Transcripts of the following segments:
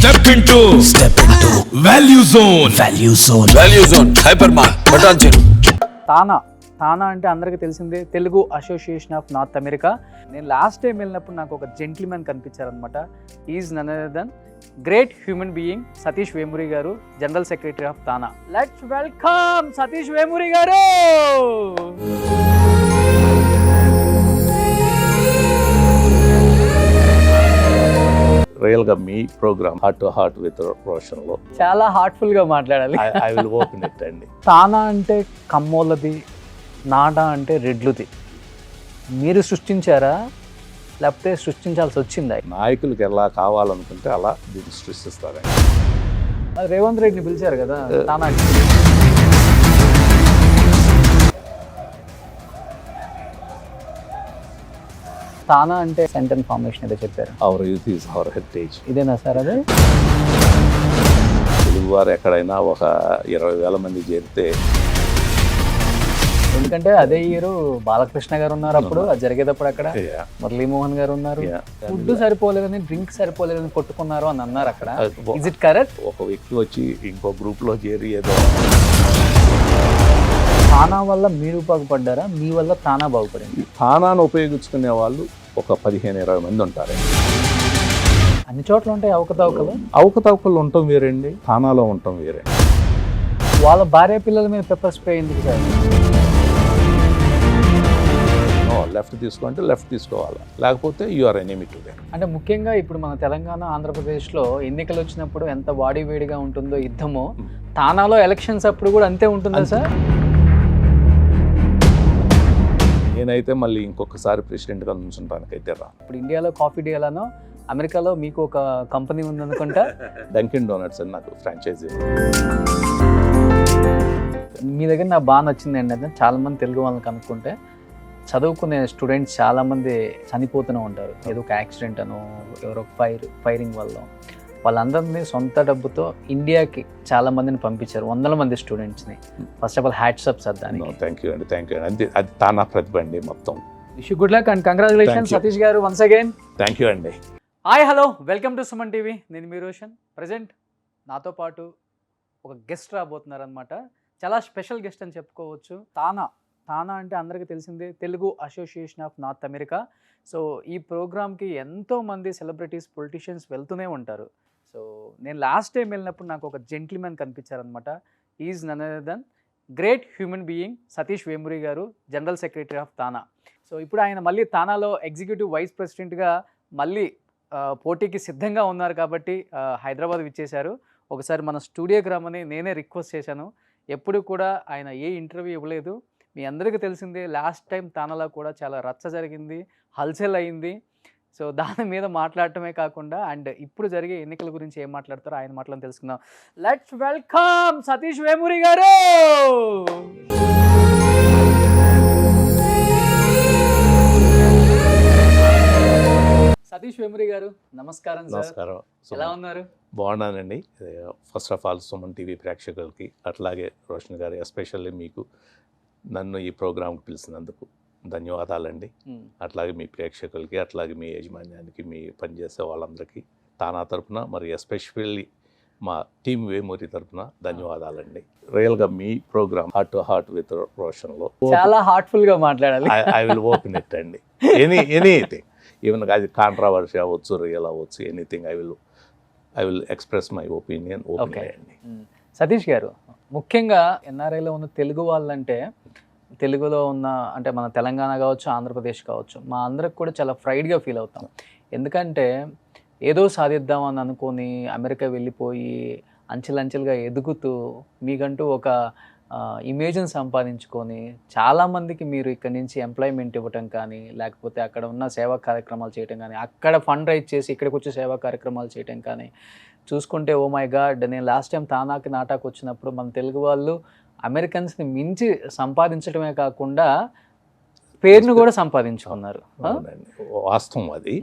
Step into Value Zone. Hyper Mart. తానా అంటే అందరికీ తెలిసిందే, Telugu association of north America. నేను లాస్ట్ టైం వెళ్ళినప్పుడు నాకు ఒక జెంటిల్మెన్ కనిపించారనమాట. Is none other than great human being Satish Vemuri garu, general secretary of TANA. Let's welcome Satish Vemuri garu. రియల్గా మీ program heart to heart with రోషన్లో చాలా హార్ట్ఫుల్ గా మాట్లాడాలి. ఐ విల్ ఓపెన్ ఇట్ అండి. తానా అంటే కమ్మోళ్ళది, నాడా అంటే రెడ్లుది. మీరు సృష్టించారా లేకపోతే సృష్టించాల్సి వచ్చిందా? నాయకులకు ఎలా కావాలనుకుంటే అలా దీన్ని సృష్టిస్తారండి. రేవంత్ రెడ్డిని పిలిచారు కదా తానా. తానా అంటే సెంటెన్స్ ఫార్మేషన్ ఏదో చెప్పారు. Hour youth is our heritage. ఇదేనా సార్ అదే? తెలుగువారు ఎక్కడైనా ఒక 20,000 మంది చేరితే, ఎందుకంటే అదే ఇయర్ బాలకృష్ణ గారు ఉన్నారు అప్పుడు, అది జరిగేటప్పుడు అక్కడ మురళీమోహన్ గారు ఉన్నారు. ఫుడ్ సరిపోలేదని, డ్రింక్ సరిపోలేదని కొట్టుకున్నారు అని అన్నారు అక్కడ. Is it correct? ఒక వ్యక్తి వచ్చి ఇంకో గ్రూప్లో చేరి ఏదో. తానా వల్ల మీరు బాగుపడ్డారా, మీ వల్ల తానా బాగుపడింది? తానాను ఉపయోగించుకునే వాళ్ళు ఒక 15-20 మంది ఉంటారు. అన్ని చోట్ల ఉంటాయి అవకతవకలు. అవకతవకలు ఉండటం వేరండి, తానాలో ఉండటం వేరే. వాళ్ళ భార్య పిల్లల మీద పెప్పర్ స్ప్రే ఎందుకు సార్? లెఫ్ట్ తీసుకుంటే లెఫ్ట్ తీసుకోవాలి, లేకపోతే you are enemy to them. అంటే ముఖ్యంగా ఇప్పుడు మన తెలంగాణ, ఆంధ్రప్రదేశ్లో ఎన్నికలు వచ్చినప్పుడు ఎంత వాడి వేడిగా ఉంటుందో యుద్ధమో, తానాలో ఎలక్షన్స్ అప్పుడు కూడా అంతే ఉంటుందా సార్? నేనైతే మళ్ళీ ఇంకొకసారి ప్రెసిడెంట్గా నుంచుంటానికైతే రా. ఇప్పుడు ఇండియాలో కాఫీ డే ఎలానో అమెరికాలో మీకు ఒక కంపెనీ ఉందనుకుంటా. డంకిన్ డోనట్స్ అని నాకు ఫ్రాంచైజీ. మీ దగ్గర నాకు బాగా నచ్చింది ఏంటంటే, చాలామంది తెలుగు వాళ్ళని కనుక్కుంటే చదువుకునే స్టూడెంట్స్ చాలామంది చనిపోతూనే ఉంటారు. ఏదో ఒక యాక్సిడెంట్ అనో, ఎవరో ఫైరింగ్ వల్ల. వాళ్ళందరినీ సొంత డబ్బుతో ఇండియాకి చాలా మందిని పంపించారు, 100 మంది స్టూడెంట్స్ని. First of all hats up sir దానికి. థ్యాంక్ యూ అండి. అది తానా ప్రతిభ అండి మొత్తం. Wish you good luck and congratulations Satish garu once again. Thank you అండి. Hi hello, welcome to Suman TV. నేను మీ రోషన్. ప్రజెంట్ నాతో పాటు ఒక గెస్ట్ రాబోతున్నారనమాట. చాలా స్పెషల్ గెస్ట్ అని చెప్పుకోవచ్చు. తానా అంటే అందరికీ తెలిసిందే, Telugu association of north America. So ఈ ప్రోగ్రామ్కి ఎంతోమంది సెలబ్రిటీస్, పొలిటీషియన్స్ వెళ్తూనే ఉంటారు. సో నేను లాస్ట్ టైం వెళ్ళినప్పుడు నాకు ఒక జెంటిల్మెన్ కనిపించారనమాట. Is none other than great human being Satish Vemuri garu, general secretary of TANA. So ఇప్పుడు ఆయన మళ్ళీ తానాలో ఎగ్జిక్యూటివ్ వైస్ ప్రెసిడెంట్గా మళ్ళీ పోటీకి సిద్ధంగా ఉన్నారు కాబట్టి హైదరాబాద్ విచ్చేశారు. ఒకసారి మన స్టూడియోకి రమ్మని నేనే రిక్వెస్ట్ చేశాను. ఎప్పుడు కూడా ఆయన ఏ ఇంటర్వ్యూ ఇవ్వలేదు. మీ అందరికీ తెలిసిందే, లాస్ట్ టైం తానాలో కూడా చాలా రచ్చ జరిగింది, హల్చల్ అయింది. సో దాని మీద మాట్లాడటమే కాకుండా అండ్ ఇప్పుడు జరిగే ఎన్నికల గురించి ఏం మాట్లాడతారో ఆయన మాటలను తెలుసుకుందాం. లెట్స్ వెల్కమ్ సతీష్ వేమూరి గారు. సతీష్ వేమూరి గారు నమస్కారం సార్. నమస్కారం. ఎలా ఉన్నారు? బాగున్నానండి. First of all Suman TV ప్రేక్షకులకి, అట్లాగే రోషన్ గారు ఎస్పెషల్లీ మీకు నన్ను ఈ ప్రోగ్రాంకి పిలిచినందుకు ధన్యవాదాలండి. అట్లాగే మీ ప్రేక్షకులకి, అట్లాగే మీ యాజమాన్యానికి, మీ పనిచేసే వాళ్ళందరికీ తానా తరపున, మరి ఎస్పెషల్లీ మా టీం వేమూరి తరపున ధన్యవాదాలండి. రియల్గా మీ program heart to heart with రోషన్లో చాలా హార్ట్ఫుల్గా మాట్లాడాలి. ఐ విల్ ఓపెన్ ఇట్ అండి. ఎనీథింగ్, ఈవెన్ అది కాంట్రవర్సీ అవ్వచ్చు, రియల్ అవ్వచ్చు, anything I will express my opinion open అండి. సతీష్ గారు, ముఖ్యంగా ఎన్ఆర్ఐలో ఉన్న తెలుగు వాళ్ళంటే, తెలుగులో ఉన్న అంటే మన తెలంగాణ కావచ్చు, ఆంధ్రప్రదేశ్ కావచ్చు, మా అందరికి కూడా చాలా ప్రైడ్గా ఫీల్ అవుతాం. ఎందుకంటే ఏదో సాధిద్దామని అనుకొని అమెరికా వెళ్ళిపోయి అంచెలంచెలుగా ఎదుగుతూ మీకంటూ ఒక ఇమేజ్ని సంపాదించుకొని చాలామందికి మీరు ఇక్కడ నుంచి ఎంప్లాయ్మెంట్ ఇవ్వటం కానీ, లేకపోతే అక్కడ ఉన్న సేవా కార్యక్రమాలు చేయటం కానీ, అక్కడ ఫండ్ రైజ్ చేసి ఇక్కడికి వచ్చి సేవా కార్యక్రమాలు చేయటం కానీ చూసుకుంటే, ఓ మై గాడ్, నేను లాస్ట్ టైం తానాకి నాటాకు వచ్చినప్పుడు మన తెలుగు వాళ్ళు అమెరికన్స్ని మించి సంపాదించడమే కాకుండా పేరును కూడా సంపాదించుకున్నారు. వాస్తవం అది.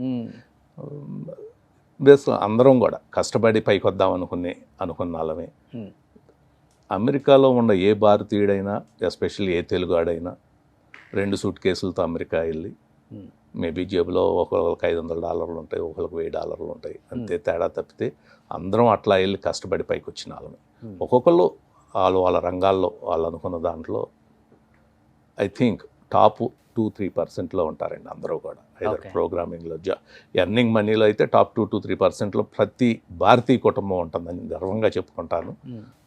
బేస్లో అందరం కూడా కష్టపడి పైకి వద్దాం అనుకున్న వాళ్ళమే. అమెరికాలో ఉన్న ఏ భారతీయుడైనా, ఎస్పెషల్లీ ఏ తెలుగు ఆడైనా 2 సూట్ కేసులతో అమెరికా వెళ్ళి మేబీ జేబులో ఒకరికి $500 ఉంటాయి, ఒకరికి $1000 ఉంటాయి, అంతే తేడా తప్పితే అందరం అట్లా వెళ్ళి కష్టపడి పైకి వచ్చిన వాళ్ళని. ఒక్కొక్కళ్ళు వాళ్ళ రంగాల్లో వాళ్ళు అనుకున్న దాంట్లో ఐ థింక్ టాప్ 2-3%లో ఉంటారండి అందరూ కూడా. ప్రోగ్రామింగ్లో ఎర్నింగ్ మనీలో అయితే టాప్ 2-3%లో ప్రతి భారతీయ కుటుంబం ఉంటుందని గర్వంగా చెప్పుకుంటాను.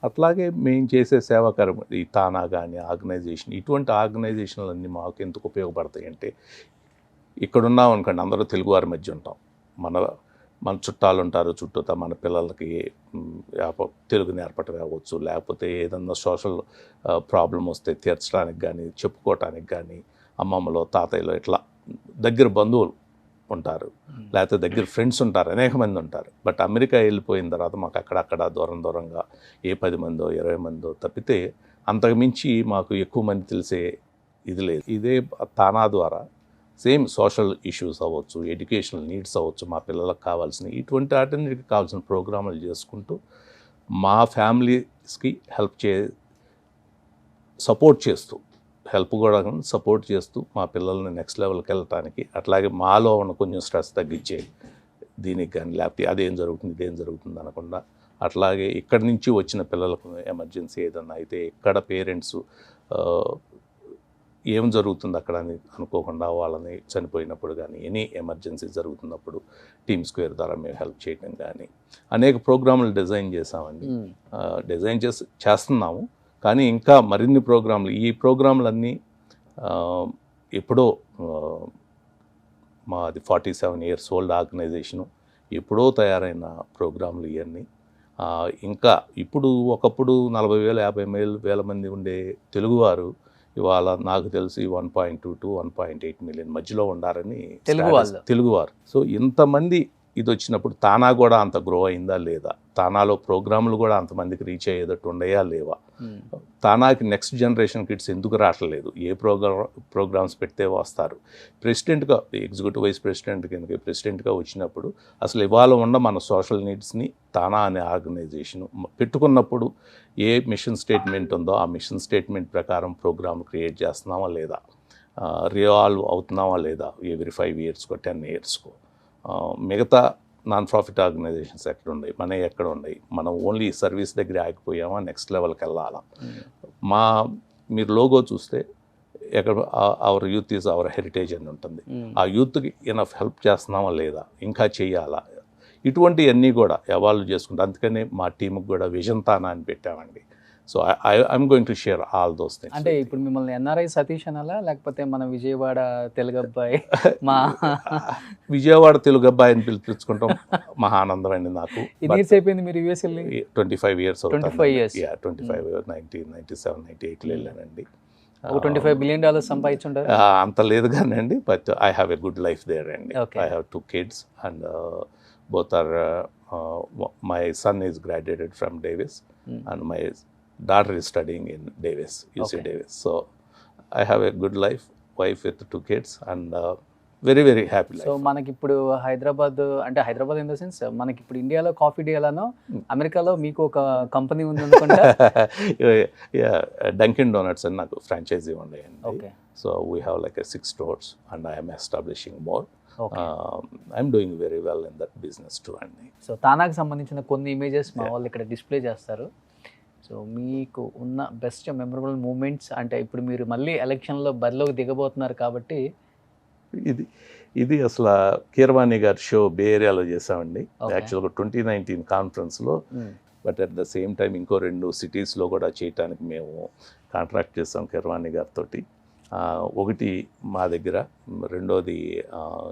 అట్లాగే మేము చేసే సేవాకారం ఈ తానా కానీ ఆర్గనైజేషన్, ఇటువంటి ఆర్గనైజేషన్లన్నీ మాకు ఎందుకు ఉపయోగపడతాయి అంటే, ఇక్కడ ఉన్నాం అనుకోండి, అందరూ తెలుగువారి మధ్య ఉంటాం, మన చుట్టాలు ఉంటారు చుట్టూతా, మన పిల్లలకి తెలుగు నేర్పటం అవ్వచ్చు, లేకపోతే ఏదన్నా సోషల్ ప్రాబ్లం వస్తే తీర్చడానికి కానీ చెప్పుకోవటానికి కానీ అమ్మమ్మలో తాతయ్యలో ఇట్లా దగ్గర బంధువులు ఉంటారు, లేకపోతే దగ్గర ఫ్రెండ్స్ ఉంటారు, అనేక మంది ఉంటారు. బట్ అమెరికా వెళ్ళిపోయిన తర్వాత మాకు అక్కడక్కడ దూరంగా 10 మందో 20 మందో తప్పితే అంతకుమించి మాకు ఎక్కువ మంది తెలిసే ఇది లేదు. ఇదే తానా ద్వారా సేమ్ సోషల్ ఇష్యూస్ అవ్వచ్చు, ఎడ్యుకేషనల్ నీడ్స్ అవ్వచ్చు, మా పిల్లలకు కావాల్సిన ఇటువంటి వాటికి కావాల్సిన ప్రోగ్రాములు చేసుకుంటూ మా ఫ్యామిలీస్కి సపోర్ట్ చేస్తూ మా పిల్లల్ని నెక్స్ట్ లెవెల్కి వెళ్ళటానికి, అట్లాగే మాలో ఉన్న కొంచెం స్ట్రెస్ తగ్గించే దీనికి కానీ, లేకపోతే ఇదేం జరుగుతుంది అనకుండా, అట్లాగే ఇక్కడి నుంచి వచ్చిన పిల్లలకు ఎమర్జెన్సీ ఏదన్నా అయితే ఇక్కడ పేరెంట్స్ ఏం జరుగుతుంది అక్కడ అని అనుకోకుండా వాళ్ళని చనిపోయినప్పుడు కానీ, ఎనీ ఎమర్జెన్సీ జరుగుతున్నప్పుడు టీమ్ స్క్వేర్ ద్వారా మేము హెల్ప్ చేయడం కానీ అనేక ప్రోగ్రాములు డిజైన్ చేసామండి. చేస్తున్నాము, కానీ ఇంకా మరిన్ని ప్రోగ్రాములు, ఈ ప్రోగ్రాములన్నీ ఎప్పుడో మాది 47 years ఓల్డ్ ఆర్గనైజేషను, ఎప్పుడో తయారైన ప్రోగ్రాములు ఇవన్నీ. ఇంకా ఒకప్పుడు 40,000-50,000 మంది ఉండే తెలుగువారు ఇవాళ నాకు తెలిసి 1.2 to 1.8 million మధ్యలో ఉండారని తెలుగువారు. సో ఇంతమంది ఇది వచ్చినప్పుడు తానా కూడా అంత గ్రో అయిందా లేదా, తానాలో ప్రోగ్రాములు కూడా అంతమందికి రీచ్ అయ్యేటట్టు ఉండయా లేవా, తానాకి నెక్స్ట్ జనరేషన్ కిడ్స్ ఎందుకు రావట్లేదు, ఏ ప్రోగ్రామ్స్ పెడితే వస్తారు, ప్రెసిడెంట్గా ఎగ్జిక్యూటివ్ వైస్ ప్రెసిడెంట్గా వచ్చినప్పుడు అసలు ఇవాళ ఉన్న మన సోషల్ నీడ్స్ని తానా అనే ఆర్గనైజేషన్ పెట్టుకున్నప్పుడు ఏ మిషన్ స్టేట్మెంట్ ఉందో ఆ మిషన్ స్టేట్మెంట్ ప్రకారం ప్రోగ్రామ్ క్రియేట్ చేస్తున్నామా లేదా, రివాల్వ్ అవుతున్నామా లేదా ఎవ్రీ 5 yearsకో 10 yearsకో. మిగతా నాన్ ప్రాఫిట్ ఆర్గనైజేషన్స్ ఎక్కడ ఉన్నాయి, మనం ఓన్లీ సర్వీస్ దగ్గర ఆగిపోయామా, నెక్స్ట్ లెవెల్కి వెళ్ళాలా. మీరు లోగో చూస్తే hour youth is our heritage అని ఉంటుంది. ఆ యూత్కి ఎనఫ్ హెల్ప్ చేస్తున్నామా లేదా, ఇంకా చెయ్యాలా, ఇటువంటివన్నీ కూడా ఎవాల్వ్ చేసుకుంటాం. అందుకనే మా టీంకి కూడా విజన్ తానా అని పెట్టామండి. So I'm going to share all those things. అంటే ఇప్పుడు మిమ్మల్ని ఎన్ఆర్ఐ సతీష్ అనాలా, లేకపోతే మన విజయవాడ తెలుగు అబ్బాయి విజయవాడ తెలుగు అబ్బాయి అని పిలుచుకుంటాం మహా ఆనందం అండి నాకు. ఇయర్స్ అయిపోయింది మీరు యూఎస్ వెళ్ళి? 25 years. 25 years. 1997-98 వెళ్ళానండి. $25 billion సంపాదించుంటారు? అంత లేదు కానండి, but I have a good life there అండి. I have 2 kids and both are my son is graduated from Davis and my daughter is studying in Davis, UC Davis. So I have a good life, wife with 2 kids and very very happy life. So మనకి ఇప్పుడు Hyderabad in the sense మనకి ఇప్పుడు ఇండియాలో coffee day ఎలానో అమెరికాలో మీకు ఒక company ఉంది అనుకుంటా. డంకిన్ డోనట్స్ అని నాకు ఫ్రాంచైజీ ఉండేయండి. So we have like 6 stores and I am establishing more. I'm doing very well in that business too అండి. సో తానాకి సంబంధించిన కొన్ని ఇమేజెస్ మా వాళ్ళు ఇక్కడ డిస్ప్లే చేస్తారు. సో మీకు ఉన్న బెస్ట్ మెమరబుల్ మూమెంట్స్, అంటే ఇప్పుడు మీరు మళ్ళీ ఎలక్షన్లో బరిలోకి దిగబోతున్నారు కాబట్టి, ఇది అసలు కీరవాణి గారి షో బే ఏరియాలో చేసామండి యాక్చువల్గా 2019 కాన్ఫరెన్స్లో. But at the same time ఇంకో 2 cities కూడా చేయటానికి మేము కాంట్రాక్ట్ చేసాం కీరవాణి గారితో. ఒకటి మా దగ్గర, రెండోది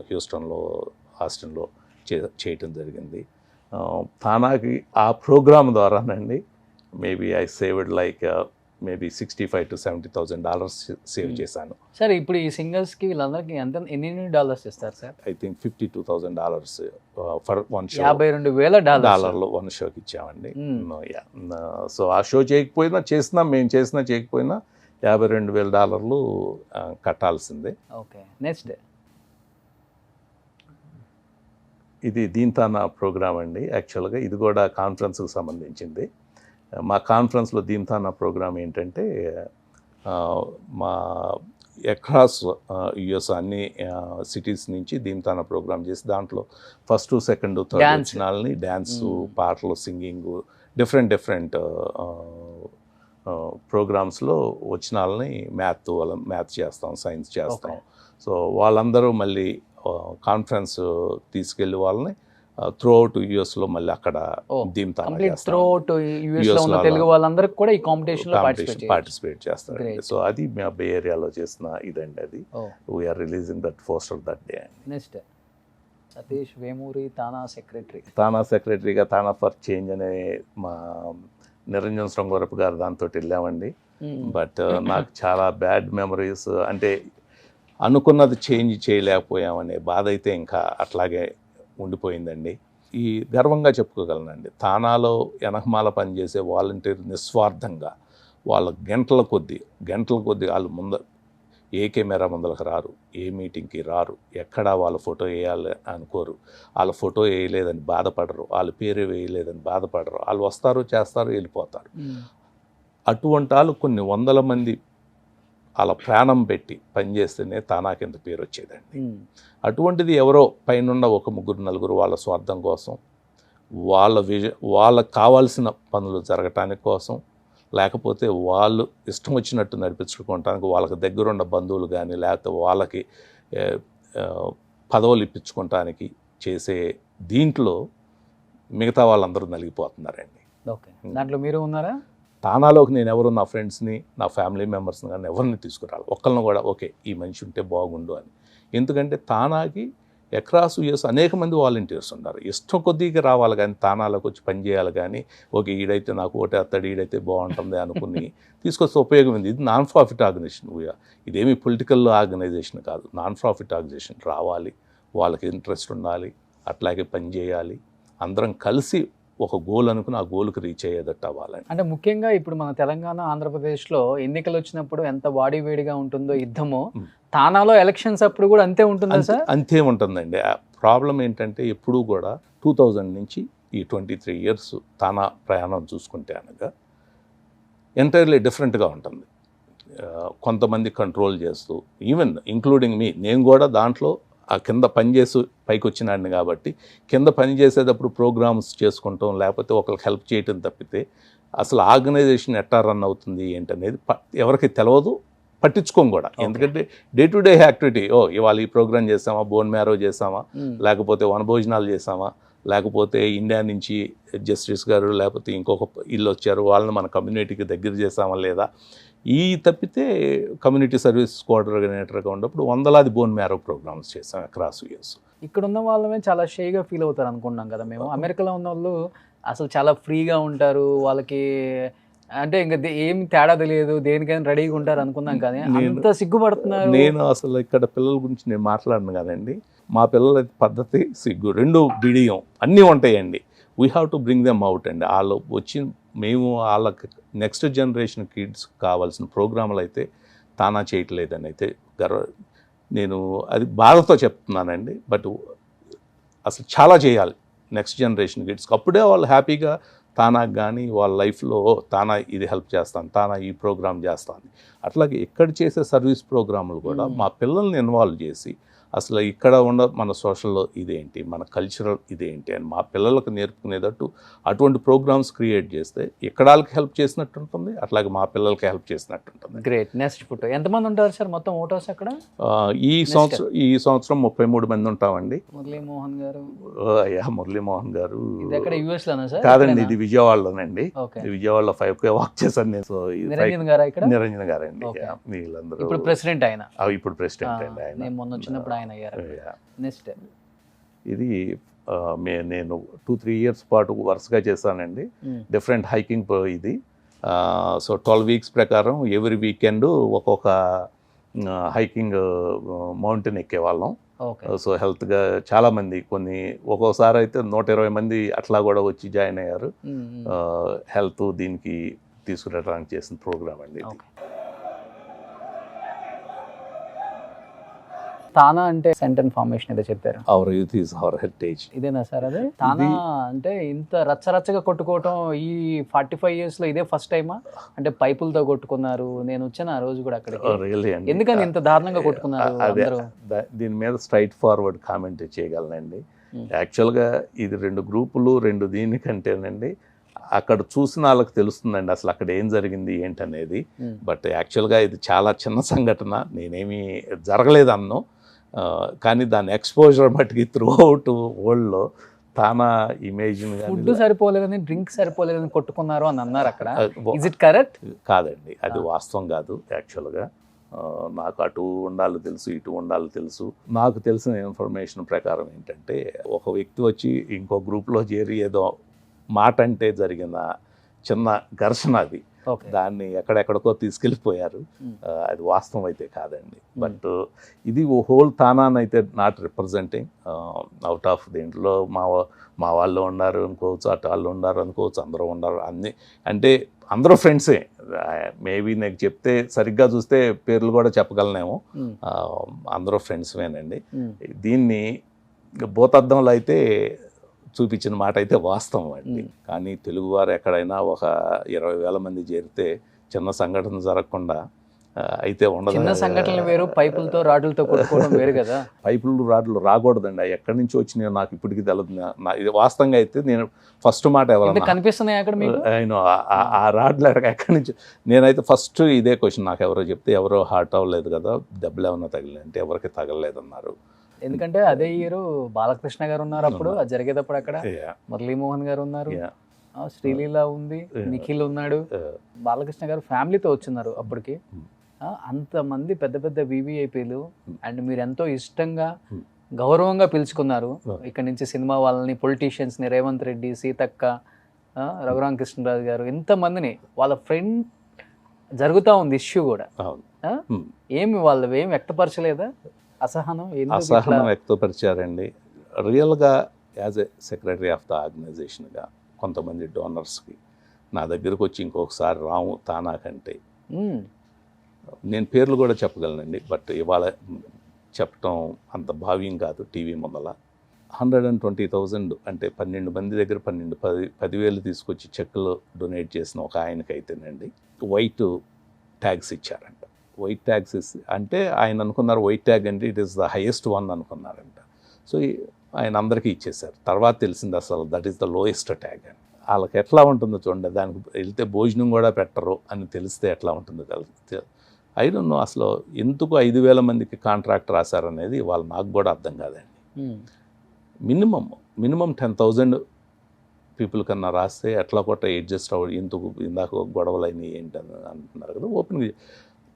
హ్యూస్టన్లో ఆస్టిన్లో చేయటం జరిగింది. తానాకి ఆ ప్రోగ్రామ్ ద్వారానండి maybe I saved like maybe $65,000 to $70,000 save చేశాను. సార్ ఇప్పుడు ఈ సింగర్స్కి వీళ్ళందరికీ ఎన్ని డాలర్స్ ఇస్తారు sir? I think $52,000 for 1 show. $52,000 1 showకి ఇచ్చామండి. సో ఆ షో మేము చేయకపోయినా $52,000 కట్టాల్సిందే. ఓకే, నెక్స్ట్ ఇది దీంతానా ప్రోగ్రామ్ అండి. యాక్చువల్గా ఇది కూడా కాన్ఫరెన్స్కి సంబంధించింది. మా కాన్ఫరెన్స్లో దీంతానా ప్రోగ్రామ్ ఏంటంటే, మా అక్రాస్ యుఎస్ అన్ని సిటీస్ నుంచి దీని తన ప్రోగ్రామ్ చేసి దాంట్లో ఫస్ట్ సెకండ్ థర్డ్ Dance. వచ్చిన వాళ్ళని డ్యాన్స్ పాటలు సింగింగ్ డిఫరెంట్ ప్రోగ్రామ్స్లో వచ్చిన వాళ్ళని మ్యాథ్ చేస్తాం, సైన్స్ చేస్తాం. సో వాళ్ళందరూ మళ్ళీ కాన్ఫరెన్స్ తీసుకెళ్ళి వాళ్ళని త్రూ అవుట్ యుఎస్లో మళ్ళీ అక్కడ దీంతో త్రూ అవుట్ యుఎస్ లో ఉన్న తెలుగు వాళ్ళందరికీ కూడా ఈ కాంపిటీషన్ లో పార్టిసిపేట్ చేస్తారు. సో అది మా బే ఏరియాలో చేసిన ఇదండి. అది we're releasing that poster that day. Next Satish Vemuri TANA సెక్రటరీగా తానా ఫర్ చేంజ్ అనే మా నిరంజన్ శృంగవరపు గారు దాంతో వెళ్ళామండి. బట్ నాకు చాలా బ్యాడ్ మెమరీస్, అంటే అనుకున్నది చేంజ్ చేయలేకపోయామనే బాధ అయితే ఇంకా అట్లాగే ఉండిపోయిందండి. ఈ గర్వంగా చెప్పుకోగలనండి, తానాలో ఎనకమాల పనిచేసే వాలంటీర్ నిస్వార్థంగా వాళ్ళ గంటల కొద్దీ వాళ్ళు ఏ కెమెరా ముందరకు రారు, ఏ మీటింగ్కి రారు, ఎక్కడా వాళ్ళ ఫోటో వేయాలి అనుకోరు, వాళ్ళ ఫోటో వేయలేదని బాధపడరు, వాళ్ళ పేరు వేయలేదని బాధపడరు, వాళ్ళు వస్తారు చేస్తారు వెళ్ళిపోతారు. అటువంటి వాళ్ళు కొన్ని వందల మంది వాళ్ళ ప్రాణం పెట్టి పనిచేస్తేనే తానాకింత పేరు వచ్చేదండి. అటువంటిది ఎవరో పైనున్న ఒక ముగ్గురు నలుగురు వాళ్ళ స్వార్థం కోసం, వాళ్ళకు కావాల్సిన పనులు జరగటానికి కోసం, లేకపోతే వాళ్ళు ఇష్టం వచ్చినట్టు నడిపించుకోవటానికి వాళ్ళకి దగ్గరున్న బంధువులు కానీ లేకపోతే వాళ్ళకి పదవులు ఇప్పించుకోవటానికి చేసే దీంట్లో మిగతా వాళ్ళందరూ నలిగిపోతున్నారండి. ఓకే, దాంట్లో మీరు ఉన్నారా? తానాలోకి నేను ఎవరు నా ఫ్రెండ్స్ని, నా ఫ్యామిలీ మెంబర్స్ని కానీ ఎవరిని తీసుకురాలి, ఒక్కరిని కూడా ఓకే ఈ మనిషి ఉంటే బాగుండు అని. ఎందుకంటే తానాకి అక్రాస్ యుఎస్ అనేక మంది వాలంటీర్స్ ఉన్నారు. ఇష్టం కొద్దిగా రావాలి కానీ తానాలకు వచ్చి పనిచేయాలి కానీ ఓకే ఈడైతే నాకు ఓటే అత్తడి ఈడైతే బాగుంటుంది అనుకుని తీసుకొస్తే ఉపయోగం ఉంది. ఇది నాన్ ప్రాఫిట్ ఆర్గనైజేషన్, ఇదేమి పొలిటికల్ ఆర్గనైజేషన్ కాదు, నాన్ ప్రాఫిట్ ఆర్గనైజేషన్. రావాలి, వాళ్ళకి ఇంట్రెస్ట్ ఉండాలి, అట్లాగే పనిచేయాలి, అందరం కలిసి ఒక గోల్ అనుకుని ఆ గోల్కి రీచ్ అయ్యేదట్టు అవ్వాలని. అంటే ముఖ్యంగా ఇప్పుడు మన తెలంగాణ ఆంధ్రప్రదేశ్లో ఎన్నికలు వచ్చినప్పుడు ఎంత వాడివేడిగా ఉంటుందో యుద్ధము, తానాలో ఎలక్షన్స్ అప్పుడు కూడా అంతే ఉంటుందా సార్? అంతే ఉంటుందండి. ప్రాబ్లం ఏంటంటే ఎప్పుడూ కూడా 2000 నుంచి ఈ 23 years తానా ప్రయాణం చూసుకుంటే అనగా ఎంటైర్లీ డిఫరెంట్గా ఉంటుంది. కొంతమంది కంట్రోల్ చేస్తూ, ఈవెన్ ఇంక్లూడింగ్ మీ, నేను కూడా దాంట్లో ఆ కింద పనిచేసి పైకి వచ్చినాడిని కాబట్టి కింద పని చేసేటప్పుడు ప్రోగ్రామ్స్ చేసుకుంటాం, లేకపోతే ఒకరికి హెల్ప్ చేయటం తప్పితే అసలు ఆర్గనైజేషన్ ఎట్టా రన్ అవుతుంది ఏంటనేది ఎవరికి తెలియదు, పట్టించుకోం కూడా. ఎందుకంటే డే టు డే యాక్టివిటీ, ఇవాళ ఈ ప్రోగ్రామ్ చేసామా, బోన్ మ్యారో చేసామా, లేకపోతే వనభోజనాలు చేసామా, లేకపోతే ఇండియా నుంచి జస్టిస్ గారు లేకపోతే ఇంకొక ఇల్లు వచ్చారు వాళ్ళని మన కమ్యూనిటీకి దగ్గర చేసామా లేదా, ఈ తప్పితే కమ్యూనిటీ సర్వీస్ కోఆర్డినేటర్గా ఉన్నప్పుడు వందలాది బోన్ మ్యారో ప్రోగ్రామ్స్ చేసాం అక్రాస్ యూఎస్. ఇక్కడ ఉన్న వాళ్ళమే చాలా షేగా ఫీల్ అవుతారు అనుకుంటున్నాం కదా మేము. అమెరికాలో ఉన్న వాళ్ళు అసలు చాలా ఫ్రీగా ఉంటారు, వాళ్ళకి అంటే ఇంకా ఏం తేడా తెలియదు, దేనికైనా రెడీగా ఉంటారు అనుకున్నాం కానీ అంత సిగ్గుపడుతున్నారు. నేను అసలు ఇక్కడ పిల్లల గురించి నేను మాట్లాడను కదండి, మా పిల్లల పద్ధతి సిగ్గు రెండు బిడియం అన్నీ ఉంటాయండి. We have to bring them out అండి. వాళ్ళు వచ్చి మేము వాళ్ళకి నెక్స్ట్ జనరేషన్ కిడ్స్ కావాల్సిన ప్రోగ్రాములు అయితే తానా చేయట్లేదని అయితే నేను అది బాధతో చెప్తున్నానండి. బట్ అసలు చాలా చేయాలి నెక్స్ట్ జనరేషన్ కిడ్స్కి, అప్పుడే వాళ్ళు హ్యాపీగా తానాకు కానీ వాళ్ళ లైఫ్లో తానా ఇది హెల్ప్ చేస్తాను, తానా ఈ ప్రోగ్రామ్ చేస్తాను. అట్లాగే ఇక్కడ చేసే సర్వీస్ ప్రోగ్రాములు కూడా మా పిల్లల్ని ఇన్వాల్వ్ చేసి అసలు ఇక్కడ ఉన్న మన సోషల్లో ఇదేంటి, మన కల్చరల్ ఇదేంటి అని మా పిల్లలకు నేర్పుకునేటట్టు అటువంటి ప్రోగ్రామ్స్ క్రియేట్ చేస్తే ఇక్కడ వాళ్ళకి హెల్ప్ చేసినట్టు ఉంటుంది, అట్లాగే మా పిల్లలకి హెల్ప్ చేసినట్టు ఉంటుంది. గ్రేట్. నెక్స్ట్ ఫోటో ఎంతమంది ఉంటారు సార్ మొత్తం ఓటర్స్ అక్కడ? ఈ సంవత్సరం 33 మంది ఉంటామండి. మురళీమోహన్ గారు, మురళీమోహన్ గారు యూఎస్ లోనా సార్? కాదండి, ఇది విజయవాడలోనండి. విజయవాడలో 5K వాక్ చేశాను నేను. సో నిరంజన్ గారు ఇక్కడ? నిరంజన్ గారండి. వీళ్ళందరూ ఇప్పుడు ప్రెసిడెంట్ ఆయన. ఇప్పుడు ప్రెసిడెంట్ అండి ఆయన. నేను మొన్న వచ్చినప్పుడు ఆయన అయ్యారు. నెక్స్ట్ ఇది నేను 2-3 years పాటు వరుసగా చేశానండి. డిఫరెంట్ హైకింగ్ ఇది. సో 12 weeks ప్రకారం ఎవ్రీ వీకెండ్ ఒక్కొక్క హైకింగ్ మౌంటైన్ ఎక్కేవాళ్ళం. సో హెల్త్గా చాలామంది ఒక్కోసారి అయితే 120 మంది అట్లా కూడా వచ్చి జాయిన్ అయ్యారు. హెల్త్ దీనికి తీసుకురావడానికి చేసిన ప్రోగ్రామ్ అండి ఇది. తానా అంటే సెంటెన్స్ ఫార్మేషన్ ఏదో చెప్పారు, hour youth is our heritage. ఇదేనా సార్ అదే తానా అంటే? ఇంత రచ్చరచ్చగా కొట్టుకోవటం ఈ 45 years లో ఇదే ఫస్ట్ టైమా? అంటే పైపులతో కొట్టుకున్నారు, నేను వచ్చాను ఆ రోజు కూడా అక్కడికి. ఎందుకని ఇంత దారుణంగా కొట్టుకున్నారు అందరూ? దీని మీద స్ట్రైట్ ఫార్వర్డ్ కామెంట్ చేయగలనండి. యాక్చువల్గా ఇది 2 గ్రూపులు 2 దీనికంటేనండి అక్కడ చూసిన వాళ్ళకి తెలుస్తుందండి అసలు అక్కడ ఏం జరిగింది ఏంటనేది. బట్ యాక్చువల్గా ఇది చాలా చిన్న సంఘటన, నేనేమి జరగలేదు అన్ను, కానీ దాని ఎక్స్పోజర్ మట్టుకి త్రూ అవుట్ వరల్డ్లో తానా ఇమేజ్ ఫుడ్ సరిపోలేదని, డ్రింక్ సరిపోలేదని కొట్టుకున్నారు అని అన్నారు అక్కడ. Is it correct? కాదండి, అది వాస్తవం కాదు. యాక్చువల్గా నాకు అటు ఉండాలి తెలుసు, ఇటు ఉండాలి తెలుసు. నాకు తెలిసిన ఇన్ఫర్మేషన్ ప్రకారం ఏంటంటే ఒక వ్యక్తి వచ్చి ఇంకో గ్రూప్లో చేరి ఏదో మాట అంటే జరిగిన చిన్న ఘర్షణ అది. దాన్ని ఎక్కడెక్కడికో తీసుకెళ్ళిపోయారు. అది వాస్తవం అయితే కాదండి. బట్ ఇది హోల్ తానాన్ అయితే నాట్ రిప్రజెంటింగ్ అవుట్ ఆఫ్ దీంట్లో మా వాళ్ళు ఉన్నారు అనుకోవచ్చు, అటు వాళ్ళు ఉన్నారు అనుకోవచ్చు, అందరూ ఉన్నారు అన్ని అంటే అందరూ ఫ్రెండ్సే. మేబీ నాకు చెప్తే సరిగ్గా చూస్తే పేర్లు కూడా చెప్పగలనేమో. అందరూ ఫ్రెండ్స్మేనండి. దీన్ని భూతద్దంలో అయితే చూపించిన మాట అయితే వాస్తవం అండి. కానీ తెలుగువారు ఎక్కడైనా ఒక 20,000 మంది చేరితే చిన్న సంఘటన జరగకుండా అయితే ఉండదు. చిన్న సంఘటనలు వేరు, పైపులతో రాడ్లతో కొట్టుకోవడం వేరు కదా. పైపులు రాడ్లు రాకూడదండి, అవి ఎక్కడి నుంచి వచ్చినాయో నాకు ఇప్పటికీ తెలియదు. ఇది వాస్తవంగా అయితే నేను ఫస్ట్ మాట ఎవరైనా కనిపిస్తున్నాయి అక్కడ నేను ఆ రాడ్లు ఎక్కడి నుంచి, నేనైతే ఫస్ట్ ఇదే క్వశ్చన్ నాకు ఎవరో చెప్తే, ఎవరో హార్ట్ అవ్వలేదు కదా, దెబ్బలు ఏమన్నా తగిలి అంటే ఎవరికి తగలలేదన్నారు. ఎందుకంటే అదే ఇయర్ బాలకృష్ణ గారు ఉన్నారు అప్పుడు, అది జరిగేటప్పుడు అక్కడ మురళీమోహన్ గారు ఉన్నారు, శ్రీలీల ఉంది, నిఖిల్ ఉన్నాడు, బాలకృష్ణ గారు ఫ్యామిలీతో వచ్చిన్నారు అప్పటికి. అంతమంది పెద్ద పెద్ద వివిఐపీలు అండ్ మీరు ఎంతో ఇష్టంగా గౌరవంగా పిలుచుకున్నారు. ఇక్కడ నుంచి సినిమా వాళ్ళని, పొలిటీషియన్స్ని, రేవంత్ రెడ్డి, సీతక్క, రఘురామ కృష్ణరాజు గారు, ఇంతమందిని, వాళ్ళ ఫ్రెండ్ జరుగుతూ ఉంది ఇష్యూ కూడా. ఏమి వాళ్ళు ఏమి వ్యక్తపరచలేదా అసహనం వ్యక్తపరిచారండి. రియల్గా as a secretary of the ఆర్గనైజేషన్గా కొంతమంది డోనర్స్కి నా దగ్గరకు వచ్చి ఇంకొకసారి రాము తానా కంటే, నేను పేర్లు కూడా చెప్పగలనండి, బట్ ఇవాళ చెప్పటం అంత భావ్యం కాదు టీవీ ముందల. 120,000 అంటే 12 మంది దగ్గర 10,000 తీసుకొచ్చి చెక్కులు డొనేట్ చేసిన ఒక ఆయనకైతేనండి వైట్ ట్యాగ్స్ ఇచ్చారంట. వైట్ ట్యాగ్స్ అంటే ఆయన అనుకున్నారు వైట్ ట్యాగ్ అంటే it is the highest one అనుకున్నారంట. సో ఆయన అందరికీ ఇచ్చేశారు. తర్వాత తెలిసింది అసలు that is the lowest tag అని. వాళ్ళకి ఎట్లా ఉంటుందో చూడండి, దానికి వెళ్తే భోజనం కూడా పెట్టరు అని తెలిస్తే ఎట్లా ఉంటుందో ఐ డోంట్ నో. అసలు ఎందుకు 5,000 మందికి కాంట్రాక్ట్ రాశారనేది వాళ్ళు నాకు కూడా అర్థం కాదండి. మినిమం 10,000 పీపుల్ కన్నా రాస్తే ఎట్లా కొట్ట అడ్జస్ట్ అవ్వదు. ఎందుకు ఇందాక గొడవలు అయినాయి ఏంటని అంటున్నారు కదా. ఓపెన్గా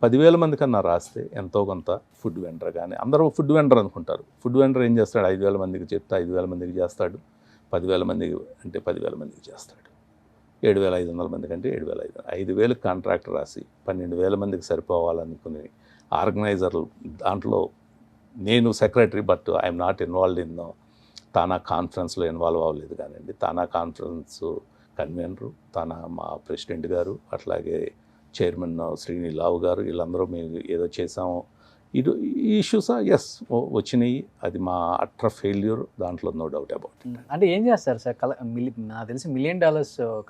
10,000 మంది కన్నా రాస్తే ఎంతో కొంత ఫుడ్ వెండర్ కానీ, అందరూ ఫుడ్ వెండర్ అనుకుంటారు. ఫుడ్ వెండర్ ఏం చేస్తాడు, 5,000 మందికి చెప్తే 5,000 మందికి చేస్తాడు, 10,000 మందికి అంటే 10,000 మందికి చేస్తాడు, 7,500 మందికి అంటే 7,500, 5,000 కాంట్రాక్ట్ రాసి 12,000 మందికి సరిపోవాలనుకుని ఆర్గనైజర్లు. దాంట్లో నేను secretary, but I'm not involved in TANA కాన్ఫరెన్స్లో ఇన్వాల్వ్ అవ్వలేదు కానివ్వండి. తానా కాన్ఫరెన్స్ కన్వీనరు తానా మా ప్రెసిడెంట్ గారు, అట్లాగే చైర్మన్ శ్రీనిలావు గారు, వీళ్ళందరూ మేము ఏదో చేసాము. ఈ ఇష్యూస్ ఎస్ వచ్చినాయి, అది మా అట్టర్ ఫెయిల్యూర్, దాంట్లో నో డౌట్ అబౌట్ ఇట్. అంటే ఏం చేస్తారు సార్? నాకు తెలిసి $1 million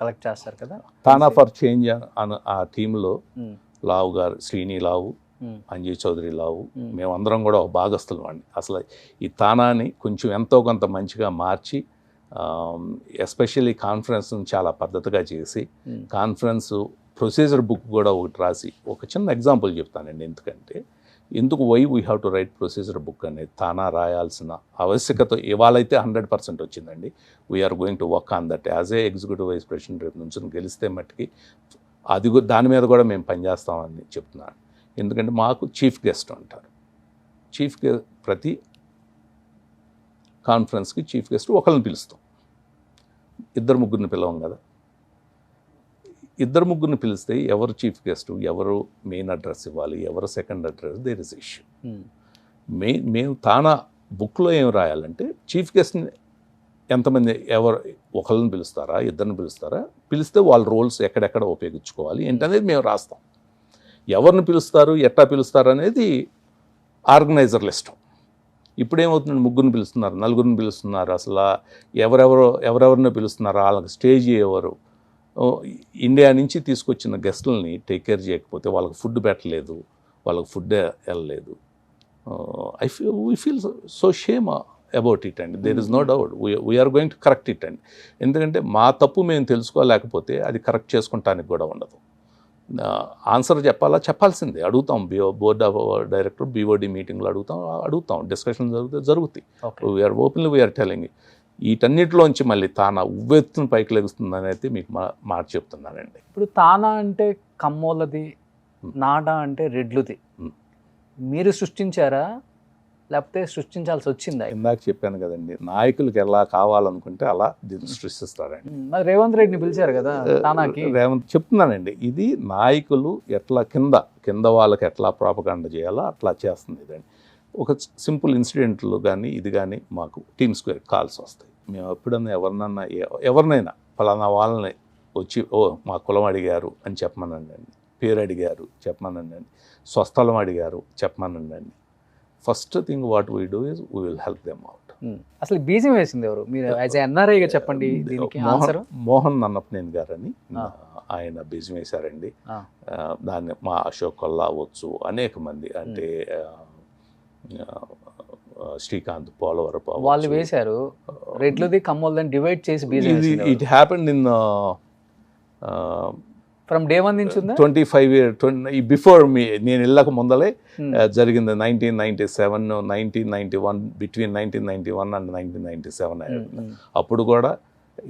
కలెక్ట్ చేస్తారు కదా తానా ఫర్ చేంజ్ ఆ టీంలో. లావు గారు, శ్రీనిలావు, అంజీ చౌదరి లావు, మేమందరం కూడా ఒక భాగస్థులం అండి. అసలు ఈ తానాని కొంచెం ఎంతో కొంత మంచిగా మార్చి, ఎస్పెషల్లీ కాన్ఫరెన్స్ని చాలా పద్ధతిగా చేసి, కాన్ఫరెన్స్ ప్రొసీజర్ బుక్ కూడా ఒకటి రాసి, ఒక చిన్న ఎగ్జాంపుల్ చెప్తానండి. ఎందుకు why we have to write procedure book అనేది తానా రాయాల్సిన ఆవశ్యకత ఇవాళైతే 100% వచ్చిందండి. We are going to work on that as a executive vice president. రేపు నుంచి గెలిస్తే మట్టుకి అది దాని మీద కూడా మేము పనిచేస్తామని చెప్తున్నాను. ఎందుకంటే మాకు చీఫ్ గెస్ట్ ఉంటారు. ప్రతి కాన్ఫరెన్స్కి చీఫ్ గెస్ట్ ఒకళ్ళని పిలుస్తాం, 2-3 పిలవం కదా. 2-3 పిలిస్తే ఎవరు చీఫ్ గెస్ట్, ఎవరు మెయిన్ అడ్రస్ ఇవ్వాలి, ఎవరు second address, there is issue. మేము తానా బుక్లో ఏం రాయాలంటే చీఫ్ గెస్ట్ని ఎంతమంది, ఎవరు ఒకళ్ళని పిలుస్తారా, 2 పిలుస్తారా, పిలిస్తే వాళ్ళ రోల్స్ ఎక్కడెక్కడ ఉపయోగించుకోవాలి ఏంటనేది మేము రాస్తాం. ఎవరిని పిలుస్తారు, ఎట్లా పిలుస్తారు అనేది ఆర్గనైజర్లు ఇష్టం. ఇప్పుడు ఏమవుతుంది, ముగ్గురిని పిలుస్తున్నారు, నలుగురిని పిలుస్తున్నారు, అసలు ఎవరెవరినో పిలుస్తున్నారు, వాళ్ళకి స్టేజ్ ఎవరు, ఇండియా నుంచి తీసుకొచ్చిన గెస్టులని టేక్ కేర్ చేయకపోతే వాళ్ళకి ఫుడ్ పెట్టలేదు, వాళ్ళకి ఫుడ్ వెళ్ళలేదు. We feel so shame about it అండి. There is no doubt, we're going to correct it అండి. ఎందుకంటే మా తప్పు మేము తెలుసుకోలేకపోతే అది కరెక్ట్ చేసుకుంటానికి కూడా ఉండదు. ఆన్సర్ చెప్పాల్సిందే, అడుగుతాం. బోర్డ్ ఆఫ్ డైరెక్టర్ బీఓడి మీటింగ్లో అడుగుతాం, డిస్కషన్ జరుగుతాయి. We're openly we're telling. వీటన్నిటిలోంచి మళ్ళీ తానా ఉవ్వెత్తున పైకి లెగుస్తుందని అయితే మీకు మాట చెప్తున్నానండి. ఇప్పుడు తానా అంటే కమ్మోళ్ళది, నాడా అంటే రెడ్లుది. మీరు సృష్టించారా లేకపోతే సృష్టించాల్సి వచ్చిందా? ఇందాక చెప్పాను కదండి, నాయకులకు ఎలా కావాలనుకుంటే అలా దీన్ని సృష్టిస్తారండి. మరి రేవంత్ రెడ్డిని పిలిచారు కదా తానాకి. చెప్తున్నానండి, ఇది నాయకులు ఎట్లా కింద వాళ్ళకి ఎట్లా ప్రాపగాండ చేయాలో అట్లా చేస్తుంది ఇదండి. ఒక సింపుల్ ఇన్సిడెంట్లు కానీ ఇది కానీ మాకు టీమ్ స్క్వేర్ కాల్స్ వస్తాయి. మేము ఎప్పుడన్నా ఎవరినైనా ఫలానా వాళ్ళని వచ్చి మా కులం అడిగారు అని చెప్పమనండి, పేరు అడిగారు చెప్పమనండి, స్వస్థలం అడిగారు చెప్పమనండి. First thing what we do is we will help them out. అసలు బీజం వేసింది ఎవరు? మీరు యాజ్ ఎన్ఆర్ఐగా చెప్పండి దీనికి ఆన్సర్. మోహన్ నన్నపనేని గారని ఆయన బీజం వేశారండి. దాన్ని మా అశోక్ కొల్లా అవ్వచ్చు, అనేక మంది, అంటే శ్రీకాంత్ పోలవరపు వాళ్ళు వేశారు. రెడ్లది కమ్మోళ్ళని డివైడ్ చేసి బీజం. It happened in from day one నుంచి 25 years బిఫోర్ మీ, నేను వెళ్ళక ముందలే జరిగింది. 1997, 1991, బిట్వీన్ 1991 అండ్ 1997 అప్పుడు కూడా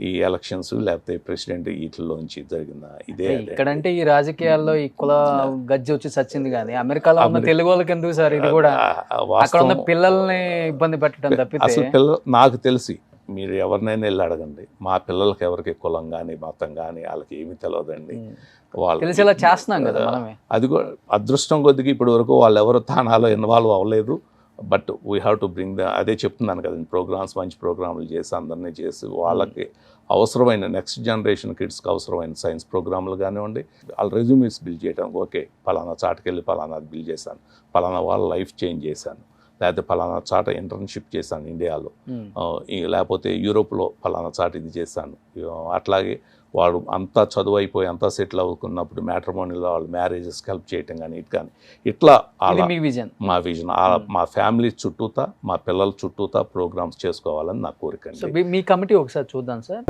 ఈ ఎలక్షన్స్ లేకపోతే ప్రెసిడెంట్ వీటిలోంచి జరిగిన ఇదే. ఇక్కడంటే ఈ రాజకీయాల్లో ఈ కుల గజ్జి వచ్చి సచ్చింది, కానీ అమెరికాలో ఉన్న తెలుగు వాళ్ళకి ఎందుకు సార్ ఇది కూడా? అక్కడ ఉన్న పిల్లల్ని ఇబ్బంది పెట్టడం తప్పితే అసలు నాకు తెలిసి మీరు ఎవరినైనా వెళ్ళి అడగండి, మా పిల్లలకి ఎవరికి కులం కానీ మతం కానీ వాళ్ళకి ఏమీ తెలియదండి. వాళ్ళు తెలిసేలా చేస్తున్నాం కదా మనమే. అది కూడా అదృష్టం కొద్దిగా ఇప్పటి వరకు వాళ్ళు ఎవరు తానాలో ఇన్వాల్వ్ అవ్వలేదు. But we have to bring అదే చెప్తున్నాను కదండి, ప్రోగ్రామ్స్, మంచి ప్రోగ్రాంలు చేసి అందరినీ చేసి వాళ్ళకి అవసరమైన నెక్స్ట్ జనరేషన్ కిడ్స్కి అవసరమైన సైన్స్ ప్రోగ్రాంలు కానివ్వండి, వాళ్ళ రెజ్యూమేస్ బిల్డ్ చేయడానికి, ఓకే పలానా చాటుకెళ్ళి పలానా బిల్డ్ చేశాను, పలానా వాళ్ళ లైఫ్ చేంజ్ చేశాను, లేకపోతే పలానా చాట ఇంటర్న్షిప్ చేశాను ఇండియాలో, లేకపోతే యూరోప్లో పలానా చాట ఇది చేశాను. అట్లాగే వాడు అంతా చదువు అయిపోయి అంతా సెటిల్ అవుతున్నప్పుడు మ్యాట్రిమోనీలో వాళ్ళు మ్యారేజెస్కి హెల్ప్ చేయటం కానీ ఇటు కానీ ఇట్లా మా విజన్ మా ఫ్యామిలీ చుట్టూతా మా పిల్లల చుట్టూతా ప్రోగ్రామ్స్ చేసుకోవాలని నా కోరిక అండి. మీ కమిటీ ఒకసారి చూద్దాం సార్.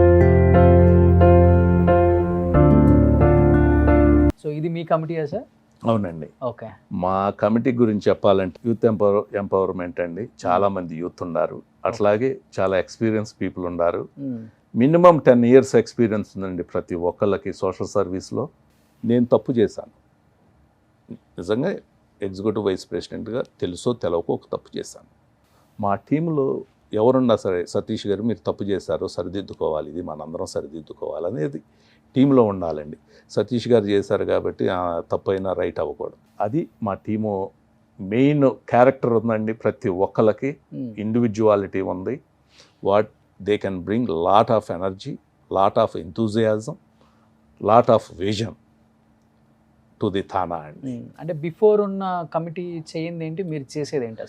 సో ఇది మీ కమిటీయా సార్? అవునండి. ఓకే. మా కమిటీ గురించి చెప్పాలంటే యూత్ ఎంపవర్మెంట్ అండి. చాలా మంది యూత్ ఉన్నారు, అట్లాగే చాలా ఎక్స్పీరియన్స్ పీపుల్ ఉన్నారు. మినిమం 10 years ఎక్స్పీరియన్స్ ఉందండి ప్రతి ఒక్కళ్ళకి సోషల్ సర్వీస్లో. నేను తప్పు చేశాను నిజంగా, ఎగ్జిక్యూటివ్ వైస్ ప్రెసిడెంట్గా తెలుసో తెలవకో ఒక తప్పు చేశాను. మా టీంలో ఎవరున్నా సరే, సతీష్ గారు మీరు తప్పు చేశారు, సరిదిద్దుకోవాలి, ఇది మనందరం సరిదిద్దుకోవాలి అనేది టీంలో ఉండాలండి. సతీష్ గారు చేశారు కాబట్టి తప్పైనా రైట్ అవ్వకూడదు. అది మా టీము మెయిన్ క్యారెక్టర్ ఉందండి. ప్రతి ఒక్కళ్ళకి ఇండివిజువాలిటీ ఉంది. What they can bring lot of energy, lot of enthusiasm, lot of vision to the TANA అండి. అంటే బిఫోర్ ఉన్న కమిటీ చేయింది ఏంటి, మీరు చేసేది ఏంటి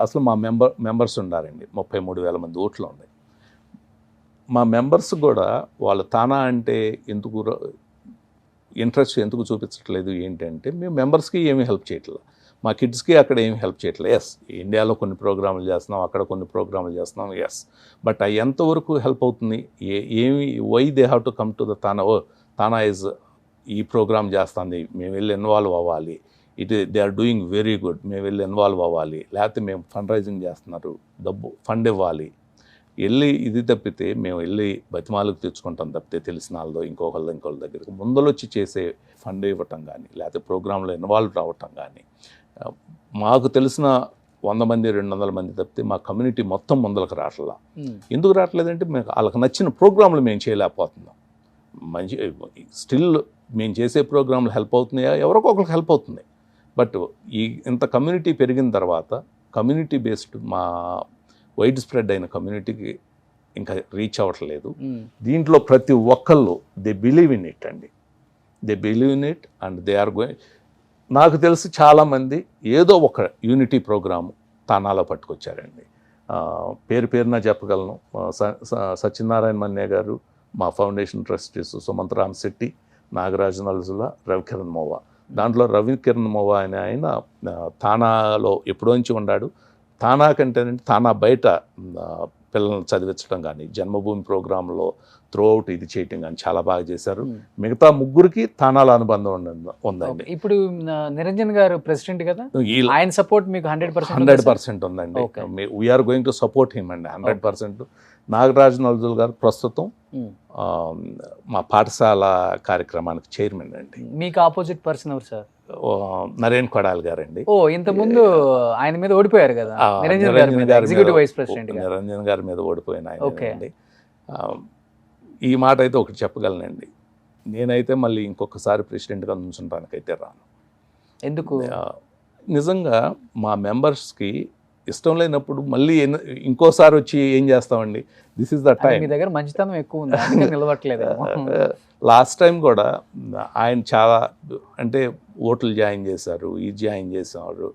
అసలు మా మెంబర్స్ ఉన్నారండి. 33,000 మంది ఓట్లు ఉన్నాయి. మా మెంబర్స్ కూడా వాళ్ళ తానా అంటే ఎందుకు ఇంట్రెస్ట్ ఎందుకు చూపించట్లేదు ఏంటంటే, మేము మెంబర్స్కి ఏమీ హెల్ప్ చేయట్లేదు, మా కిడ్స్కి అక్కడ ఏమి హెల్ప్ చేయట్లేదు. ఎస్, ఇండియాలో కొన్ని ప్రోగ్రాములు చేస్తున్నాం, అక్కడ కొన్ని ప్రోగ్రాములు చేస్తున్నాం, ఎస్, బట్ అవి ఎంతవరకు హెల్ప్ అవుతుంది, why they have to come to the TANA? TANA is ఈ ప్రోగ్రామ్ చేస్తుంది, మేము వెళ్ళి ఇన్వాల్వ్ అవ్వాలి, they are doing very good, మేము వెళ్ళి ఇన్వాల్వ్ అవ్వాలి, లేకపోతే మేము ఫండ్ రైజింగ్ చేస్తున్నారు, ఫండ్ ఇవ్వాలి, వెళ్ళి ఇది తప్పితే మేము వెళ్ళి బతిమాలకు తెచ్చుకుంటాం తప్పితే తెలిసిన వాళ్ళతో ఇంకొకళ్ళ దగ్గరికి ముందలొచ్చి చేసే ఫండ్ ఇవ్వటం కానీ, లేకపోతే ప్రోగ్రాంలో ఇన్వాల్వ్ రావటం కానీ, మాకు తెలిసిన 100 మంది 200 మంది తప్పితే మా కమ్యూనిటీ మొత్తం ముందలకు రావట్లా. ఎందుకు రావట్లేదంటే మేము వాళ్ళకి నచ్చిన ప్రోగ్రాంలు మేము చేయలేకపోతున్నాం. మంచి స్టిల్ మేము చేసే ప్రోగ్రాంలు హెల్ప్ అవుతున్నాయా, ఎవరికొకరికి హెల్ప్ అవుతుంది. బట్ ఇంత కమ్యూనిటీ పెరిగిన తర్వాత కమ్యూనిటీ బేస్డ్ మా వైడ్ స్ప్రెడ్ అయిన కమ్యూనిటీకి ఇంకా రీచ్ అవ్వట్లేదు. దీంట్లో ప్రతి ఒక్కళ్ళు దే బిలీవ్ ఇన్ ఇట్ అండి, they believe in it and they are going. నాకు తెలిసి చాలామంది ఏదో ఒక యూనిటీ ప్రోగ్రాము తానాలో పట్టుకొచ్చారండి. పేరు పేరున చెప్పగలను. సత్యనారాయణ మన్య గారు, మా ఫౌండేషన్ ట్రస్టీస్ సుమంతరామ్ శెట్టి, నాగరాజు నల్జుల, రవికిరణ్ మోవా. దాంట్లో రవికిరణ్ మోవా అనే ఆయన తానాలో ఎప్పుడో నుంచి ఉన్నాడు. తానా కంటే తానా బయట పిల్లల్ని చదివించడం కానీ, జన్మభూమి ప్రోగ్రాంలో త్రూఅవుట్ ఇది చేయటం కానీ చాలా బాగా చేశారు. మిగతా ముగ్గురికి తానాల అనుబంధం ఉందండి. ఇప్పుడు నిరంజన్ గారు ప్రెసిడెంట్ కదా, ఆయన సపోర్ట్ మీకు 100% ఉందండి. We are going to support him అండి 100%. నాగరాజు నల్జుల్ గారు ప్రస్తుతం మా పాఠశాల కార్యక్రమానికి చైర్మన్ అండి. మీకు ఆపోజిట్ పర్సన్ ఎవరు సార్? నరేన్ కొడాల్ గారండి. ఇంత ముందు ఆయన మీద ఓడిపోయారు కదా, నిరంజన్ గారి మీద ఓడిపోయిన ఆయన అండి. ఈ మాట అయితే ఒకటి చెప్పగలనండి, నేనైతే మళ్ళీ ఇంకొకసారి ప్రెసిడెంట్గా నుంచుంటానికైతే రాను. ఎందుకు? నిజంగా మా మెంబర్స్కి ఇష్టం లేనప్పుడు మళ్ళీ ఇంకోసారి వచ్చి ఏం చేస్తామండి? This is the time. మీ దగ్గర మంచితనం ఎక్కువ ఉంది, నిలవట్లేదు. లాస్ట్ టైం కూడా ఆయన చాలా అంటే ఓట్లు జాయిన్ చేశారు, ఇది జాయిన్ చేశారు,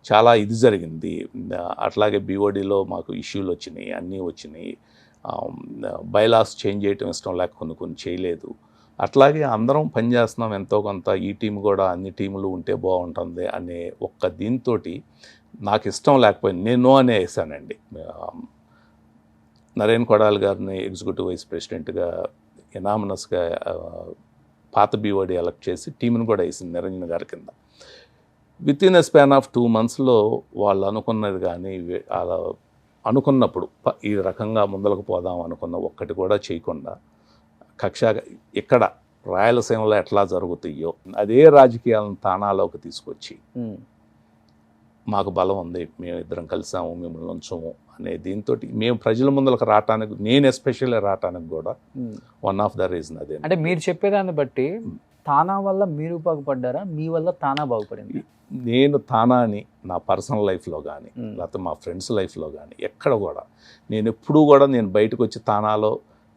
చాలా ఇది జరిగింది. అట్లాగే బీఓడిలో మాకు ఇష్యూలు వచ్చినాయి, అన్నీ వచ్చినాయి. బైలాస్ చేంజ్ చేయటం ఇష్టం లేక కొన్ని చేయలేదు. అట్లాగే అందరం పనిచేస్తున్నాం ఎంతో కొంత, ఈ టీం కూడా అన్ని టీములు ఉంటే బాగుంటుంది అనే ఒక్క దీంతో నాకు ఇష్టం లేకపోయింది, నేను అనే వేసానండి. నరేన్ కొడాల్ గారిని ఎగ్జిక్యూటివ్ వైస్ ప్రెసిడెంట్గా ఎనామనస్గా పాత బీఓడి ఎలక్ట్ చేసి టీంను కూడా వేసింది నిరంజన్ గారి కింద. With in a span of 2 monthsలో వాళ్ళు అనుకున్నది కానీ అలా అనుకున్నప్పుడు ఈ రకంగా ముందలకు పోదాం అనుకున్న ఒక్కటి కూడా చేయకుండా కక్ష ఇక్కడ రాయలసీమలో ఎట్లా జరుగుతాయో అదే రాజకీయాలను తానాలోకి తీసుకొచ్చి మాకు బలం ఉంది, మేము ఇద్దరం కలిసాము, మిమ్మల్ని ఉంచము అనే దీంతో మేము ప్రజల ముందరకు రావటానికి, నేను ఎస్పెషల్లీ రావటానికి కూడా వన్ ఆఫ్ ద రీజన్ అదే. అంటే మీరు చెప్పేదాన్ని బట్టి తానా వల్ల మీరు బాగుపడ్డారా, మీ వల్ల తానా బాగుపడింది? నేను తానాని నా పర్సనల్ లైఫ్లో కానీ లేకపోతే మా ఫ్రెండ్స్ లైఫ్లో కానీ ఎక్కడ కూడా నేను ఎప్పుడూ కూడా నేను బయటకు వచ్చి తానాలో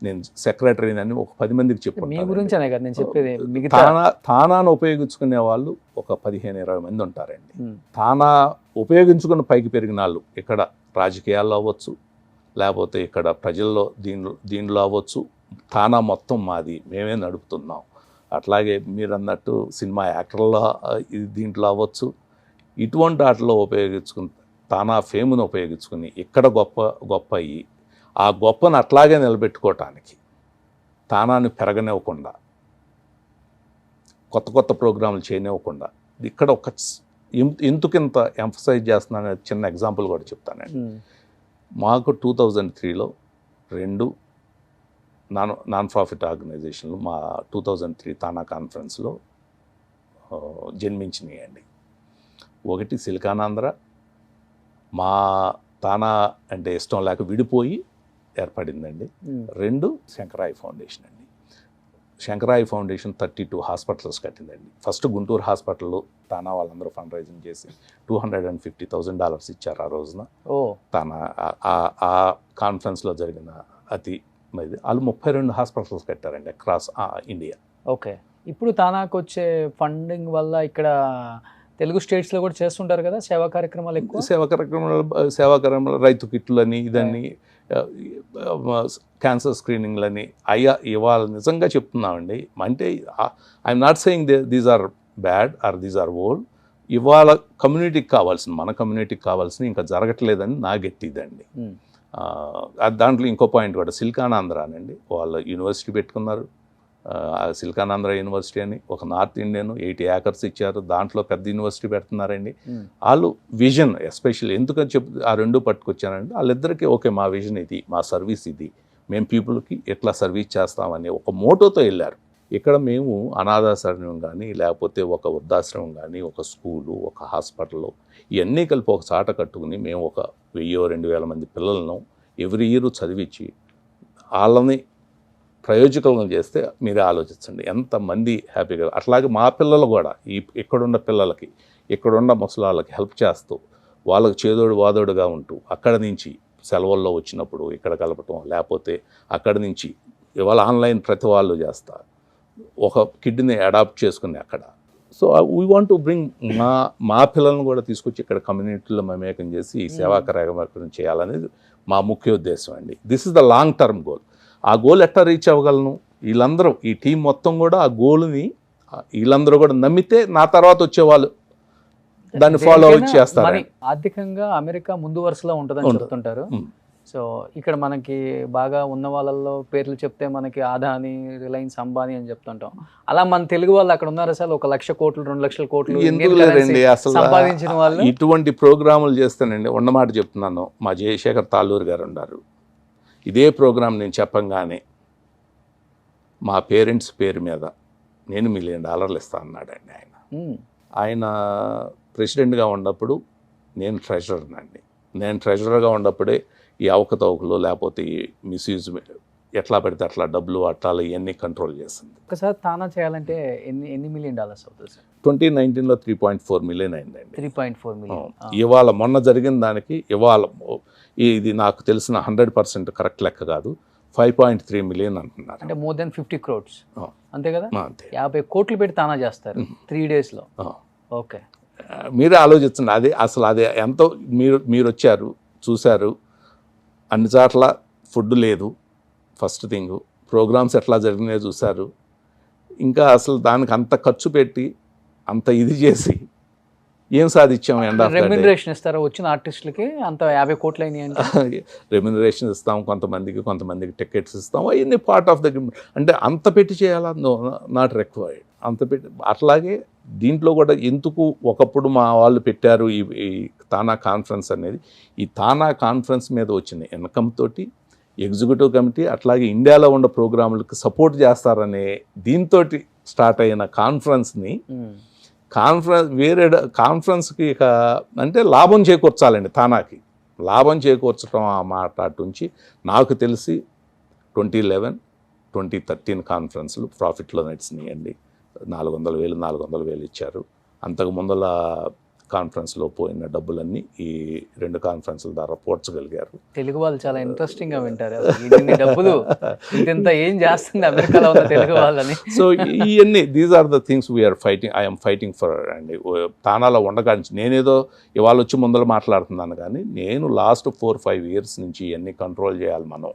నేను సెక్రటరీ అని ఒక 10 మందికి చెప్పుకుంటాను. తానాను ఉపయోగించుకునే వాళ్ళు ఒక 15-20 మంది ఉంటారండి. తానా ఉపయోగించుకుని పైకి పెరిగిన వాళ్ళు ఇక్కడ రాజకీయాల్లో అవ్వచ్చు, లేకపోతే ఇక్కడ ప్రజల్లో దీనిలో అవ్వచ్చు. తానా మొత్తం మాది, మేమే నడుపుతున్నాం. అట్లాగే మీరు అన్నట్టు సినిమా యాక్టర్లో దీంట్లో అవ్వచ్చు. ఇటువంటి వాటిలో ఉపయోగించుకుని తానా ఫేమ్ను ఉపయోగించుకుని ఇక్కడ గొప్ప అయ్యి ఆ గొప్పను అట్లాగే నిలబెట్టుకోవటానికి తానాన్ని పెరగనివ్వకుండా, కొత్త ప్రోగ్రాంలు చేయనివ్వకుండా, ఇక్కడ ఒక ఎందుకింత ఎంఫసైజ్ చేస్తున్నాను చిన్న ఎగ్జాంపుల్ కూడా చెప్తానండి. మాకు 2003లో 2 నాన్ ప్రాఫిట్ ఆర్గనైజేషన్లు మా 2003 తానా కాన్ఫరెన్స్లో జన్మించినాయండి. ఒకటి సిలికానాంధ్ర, మా తానా అంటే ఇష్టం లేక విడిపోయి ఏర్పడిందండి. 2 శంకరాయ ఫౌండేషన్ అండి. శంకరాయ ఫౌండేషన్ 32 హాస్పిటల్స్ కట్టిందండి. ఫస్ట్ గుంటూరు హాస్పిటల్ తానా వాళ్ళందరూ ఫండ్ రైజింగ్ చేసి $250,000 ఇచ్చారు ఆ రోజున. తానా ఆ కాన్ఫరెన్స్లో జరిగిన అతి మరి వాళ్ళు 32 హాస్పిటల్స్ కట్టారండి అక్రాస్ ఇండియా. ఓకే, ఇప్పుడు తానాకు వచ్చే ఫండింగ్ వల్ల ఇక్కడ తెలుగు స్టేట్స్లో కూడా చేస్తుంటారు కదా సేవా కార్యక్రమాలు, ఎక్కువ సేవా కార్యక్రమాలు, రైతు కిట్లని, ఇదని క్యాన్సర్ స్క్రీనింగ్లని అయ్యా ఇవాళ నిజంగా చెప్తున్నామండి. అంటే I'm not saying these are bad or these are old. ఇవాళ కమ్యూనిటీకి కావాల్సిన, మన కమ్యూనిటీకి కావాల్సిన ఇంకా జరగట్లేదని నా గట్టిదండి. దాంట్లో ఇంకో పాయింట్ కూడా సిలికానాంధ్ర అనండి, వాళ్ళు యూనివర్సిటీ పెట్టుకున్నారు, సిలికానాంధ్ర యూనివర్సిటీ అని. ఒక నార్త్ ఇండియన్ 80 acres ఇచ్చారు, దాంట్లో పెద్ద యూనివర్సిటీ పెడుతున్నారండి. వాళ్ళు విజన్ ఎస్పెషల్లీ ఎందుకని ఆ 2 పట్టుకొచ్చానండి. వాళ్ళిద్దరికీ ఓకే మా విజన్ ఇది, మా సర్వీస్ ఇది, మేము పీపుల్కి ఎట్లా సర్వీస్ చేస్తామని ఒక మోటోతో వెళ్ళారు. ఇక్కడ మేము అనాథాశ్రమం కానీ, లేకపోతే ఒక వృద్ధాశ్రమం కానీ, ఒక స్కూలు, ఒక హాస్పిటల్, ఇవన్నీ కలిపి ఒక చాట కట్టుకుని మేము ఒక 1000-2000 మంది పిల్లలను ఎవ్రీ ఇయర్ చదివించి వాళ్ళని ప్రయోజకులను చేస్తే మీరే ఆలోచించండి ఎంతమంది హ్యాపీగా. అట్లాగే మా పిల్లలు కూడా ఇక్కడున్న పిల్లలకి, ఇక్కడున్న ముసలాళ్ళకి హెల్ప్ చేస్తూ, వాళ్ళకి చేదోడు వాదోడుగా ఉంటూ, అక్కడ నుంచి సెలవుల్లో వచ్చినప్పుడు ఇక్కడ కలపటం, లేకపోతే అక్కడి నుంచి ఇవాళ ఆన్లైన్ ప్రతి వాళ్ళు చేస్తారు. ఒక కిడ్ని అడాప్ట్ చేసుకుని అక్కడ so we want to bring మా పిల్లలను కూడా తీసుకొచ్చి ఇక్కడ కమ్యూనిటీలో మమేకం చేసి ఈ సేవా కార్యక్రమం చేయాలనేది మా ముఖ్య ఉద్దేశం అండి. This is the long term goal. ఆ గోల్ ఎట్లా రీచ్ అవ్వగలను? వీళ్ళందరూ ఈ టీం మొత్తం కూడా ఆ గోల్ని వీళ్ళందరూ కూడా నమ్మితే నా తర్వాత వచ్చేవాళ్ళు దాన్ని ఫాలో అప్ చేస్తారు. ఆర్థికంగా అమెరికా ముందు వరుసలో ఉంటుందని చెప్తుంటారు. సో ఇక్కడ మనకి బాగా ఉన్న వాళ్ళల్లో పేర్లు చెప్తే మనకి ఆదాని, రిలయన్స్, అంబానీ అని చెప్తుంటాం. అలా మన తెలుగు వాళ్ళు అక్కడ ఉన్నారు అసలు 1 లక్ష కోట్లు 2 లక్షల కోట్లు ఎందుకు లేదండి అసలు సంపాదించిన వాళ్ళు. ఇటువంటి ప్రోగ్రాములు చేస్తానండి. ఉన్నమాట చెప్తున్నాను, మా జయశేఖర్ తాళ్ళూరు గారు ఉన్నారు. ఇదే ప్రోగ్రాం నేను చెప్పంగానే మా పేరెంట్స్ పేరు మీద నేను $1 మిలియన్ ఇస్తాను అన్నాడండి ఆయన. ఆయన ప్రెసిడెంట్గా ఉన్నప్పుడు నేను ట్రెజరర్నండి. నేను ట్రెజరర్గా ఉన్నప్పుడే ఈ అవకతవకలు లేకపోతే ఈ మిస్యూజ్ ఎట్లా పెడితే అట్లా డబ్బులు అట్లా ఇవన్నీ కంట్రోల్ చేస్తుంది. ఒకసారి తానా చేయాలంటే ఎన్ని $1 మిలియన్ అవుతుంది సార్? 2019లో 3.4 మిలియన్ అయిందండి. 3.4 మిలియన్. ఇవాళ మొన్న జరిగిన దానికి ఇవాళ ఇది నాకు తెలిసిన 100% కరెక్ట్ లెక్క కాదు, 5.3 మిలియన్ అంటున్నారు. అంటే మోర్ దెన్ 50 crores అంతే కదా? అంతే. 50 కోట్లు పెట్టి తానా చేస్తారు 3 daysలో. ఓకే, మీరే ఆలోచించండి. అది అసలు అదే ఎంతో మీరు వచ్చారు చూశారు. అన్ని చోట్ల ఫుడ్ లేదు, ఫస్ట్ థింగ్. ప్రోగ్రామ్స్ ఎట్లా జరిగినాయో చూశారు. ఇంకా అసలు దానికి అంత ఖర్చు పెట్టి అంత ఇది చేసి ఏం సాధించాం? రెమ్యునరేషన్ ఇస్తారా వచ్చిన ఆర్టిస్టులకి? అంత 50 కోట్లు అయినాయి అంటే రెమ్యునరేషన్ ఇస్తాం, కొంతమందికి టికెట్స్ ఇస్తాం, అవన్నీ పార్ట్ ఆఫ్ ద. అంటే అంత పెట్టి చేయాలా? No, not required. అంత పెట్టి అట్లాగే దీంట్లో కూడా ఎందుకు ఒకప్పుడు మా వాళ్ళు పెట్టారు ఈ తానా కాన్ఫరెన్స్ అనేది. ఈ తానా కాన్ఫరెన్స్ మీద వచ్చిన ఇన్కమ్ తోటి ఎగ్జిక్యూటివ్ కమిటీ అట్లాగే ఇండియాలో ఉన్న ప్రోగ్రాములకు సపోర్ట్ చేస్తారనే దీంతో స్టార్ట్ అయిన కాన్ఫరెన్స్ని వేరే కాన్ఫరెన్స్కి ఇక అంటే లాభం చేకూర్చాలండి. తానాకి లాభం చేకూర్చడం ఆ మాట అటుంచి నాకు తెలిసి 2011, 2013 కాన్ఫరెన్స్లు ప్రాఫిట్లో నడిచినాయండి. 400,000 ఇచ్చారు. అంతకు ముందల కాన్ఫరెన్స్లో పోయిన డబ్బులన్నీ ఈ 2 కాన్ఫరెన్స్ల ద్వారా పోడ్చగలిగారు. తెలుగు వాళ్ళు చాలా ఇంట్రెస్టింగ్ గా వింటారు. ఇన్ని డబ్బులు ఇంత ఏం చేస్తుంది అమెరికాలో ఉన్న తెలుగు వాళ్ళని. సో ఇవన్నీ these are the things we are fighting. I'm fighting for అండి. తానాలో ఉండగానే నేనేదో ఇవాళ వచ్చి ముందర మాట్లాడుతున్నాను కానీ నేను లాస్ట్ 4-5 years నుంచి ఇవన్నీ కంట్రోల్ చేయాలి. మనం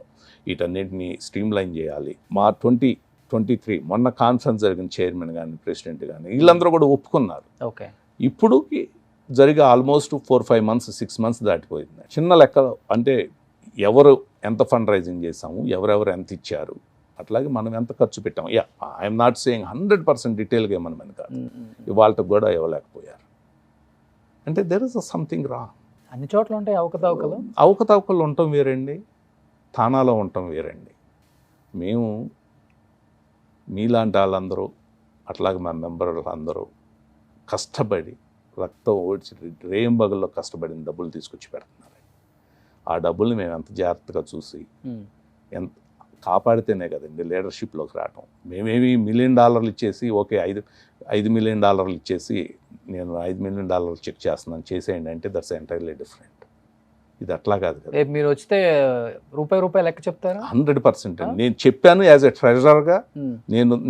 వీటన్నిటిని స్ట్రీమ్ లైన్ చేయాలి. మా 2023 మొన్న కాన్ఫరెన్స్ జరిగిన చైర్మన్ కానీ ప్రెసిడెంట్ కానీ వీళ్ళందరూ కూడా ఒప్పుకున్నారు. ఓకే, ఇప్పుడు జరిగే ఆల్మోస్ట్ 4-5 months 6 months దాటిపోయింది. చిన్న లెక్క అంటే ఎవరు ఎంత ఫండ్ రైజింగ్ చేసాము, ఎవరెవరు ఎంత ఇచ్చారు, అట్లాగే మనం ఎంత ఖర్చు పెట్టాము. ఐఎమ్ నాట్ సేయింగ్ 100% డీటెయిల్గా ఇవ్వమని కాదు, ఇవాళకి కూడా ఇవ్వలేకపోయారు. అంటే దెర్ ఇస్ సంథింగ్ రాంగ్. అన్ని చోట్ల ఉంటాయి అవకతవకలు. అవకతవకలు ఉండటం వేరండి, తానాలో ఉండటం వేరండి. మేము మీలాంటి వాళ్ళందరూ అట్లాగే మా మెంబర్లు అందరూ కష్టపడి రక్తం ఓడ్చి రేయింబగల్లో కష్టపడిన డబ్బులు తీసుకొచ్చి పెడుతున్నారు. ఆ డబ్బుల్ని మేము ఎంత జాగ్రత్తగా చూసి ఎంత కాపాడితేనే కదండి లీడర్షిప్లోకి రావటం. మేమేమి $1 మిలియన్ ఇచ్చేసి ఓకే $5 మిలియన్ ఇచ్చేసి నేను $5 మిలియన్ చెక్ చేస్తున్నాను చేసేయండి అంటే దట్స్ ఎంటైర్లీ డిఫరెంట్. ఇది అట్లా కాదు కదా. మీరు వచ్చితే రూపాయి లెక్క చెప్తారా? 100%. నేను చెప్పాను యాజ్ ఎ ట్రెజరర్గా.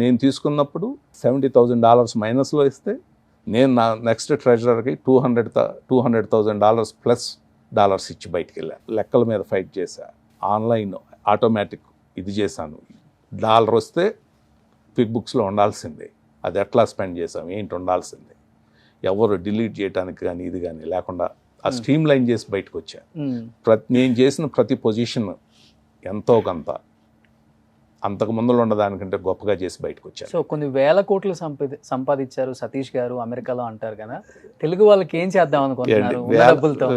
నేను తీసుకున్నప్పుడు $70,000 మైనస్లో ఇస్తే నేను నా నెక్స్ట్ ట్రెజరర్కి $200,000 ప్లస్ డాలర్స్ ఇచ్చి బయటికి వెళ్ళాను. లెక్కల మీద ఫైట్ చేశా. ఆన్లైన్ ఆటోమేటిక్ ఇది చేశాను. $1 వస్తే క్విక్ బుక్స్లో ఉండాల్సిందే. అది ఎట్లా స్పెండ్ చేసాం ఏంటి ఉండాల్సిందే. ఎవరు డిలీట్ చేయడానికి కానీ ఇది కానీ లేకుండా ఆ స్ట్రీమ్ లైన్ చేసి బయటకు వచ్చా. నేను చేసిన ప్రతి పొజిషన్ ఎంతో కొంత అంతకు ముందులో ఉన్నదానికంటే గొప్పగా చేసి బయటకు వచ్చారు. సో కొన్ని వేల కోట్లు సంపాదించారు సతీష్ గారు అమెరికాలో అంటారు కదా, తెలుగు వాళ్ళకి ఏం చేద్దాం అనుకుంటున్నారు?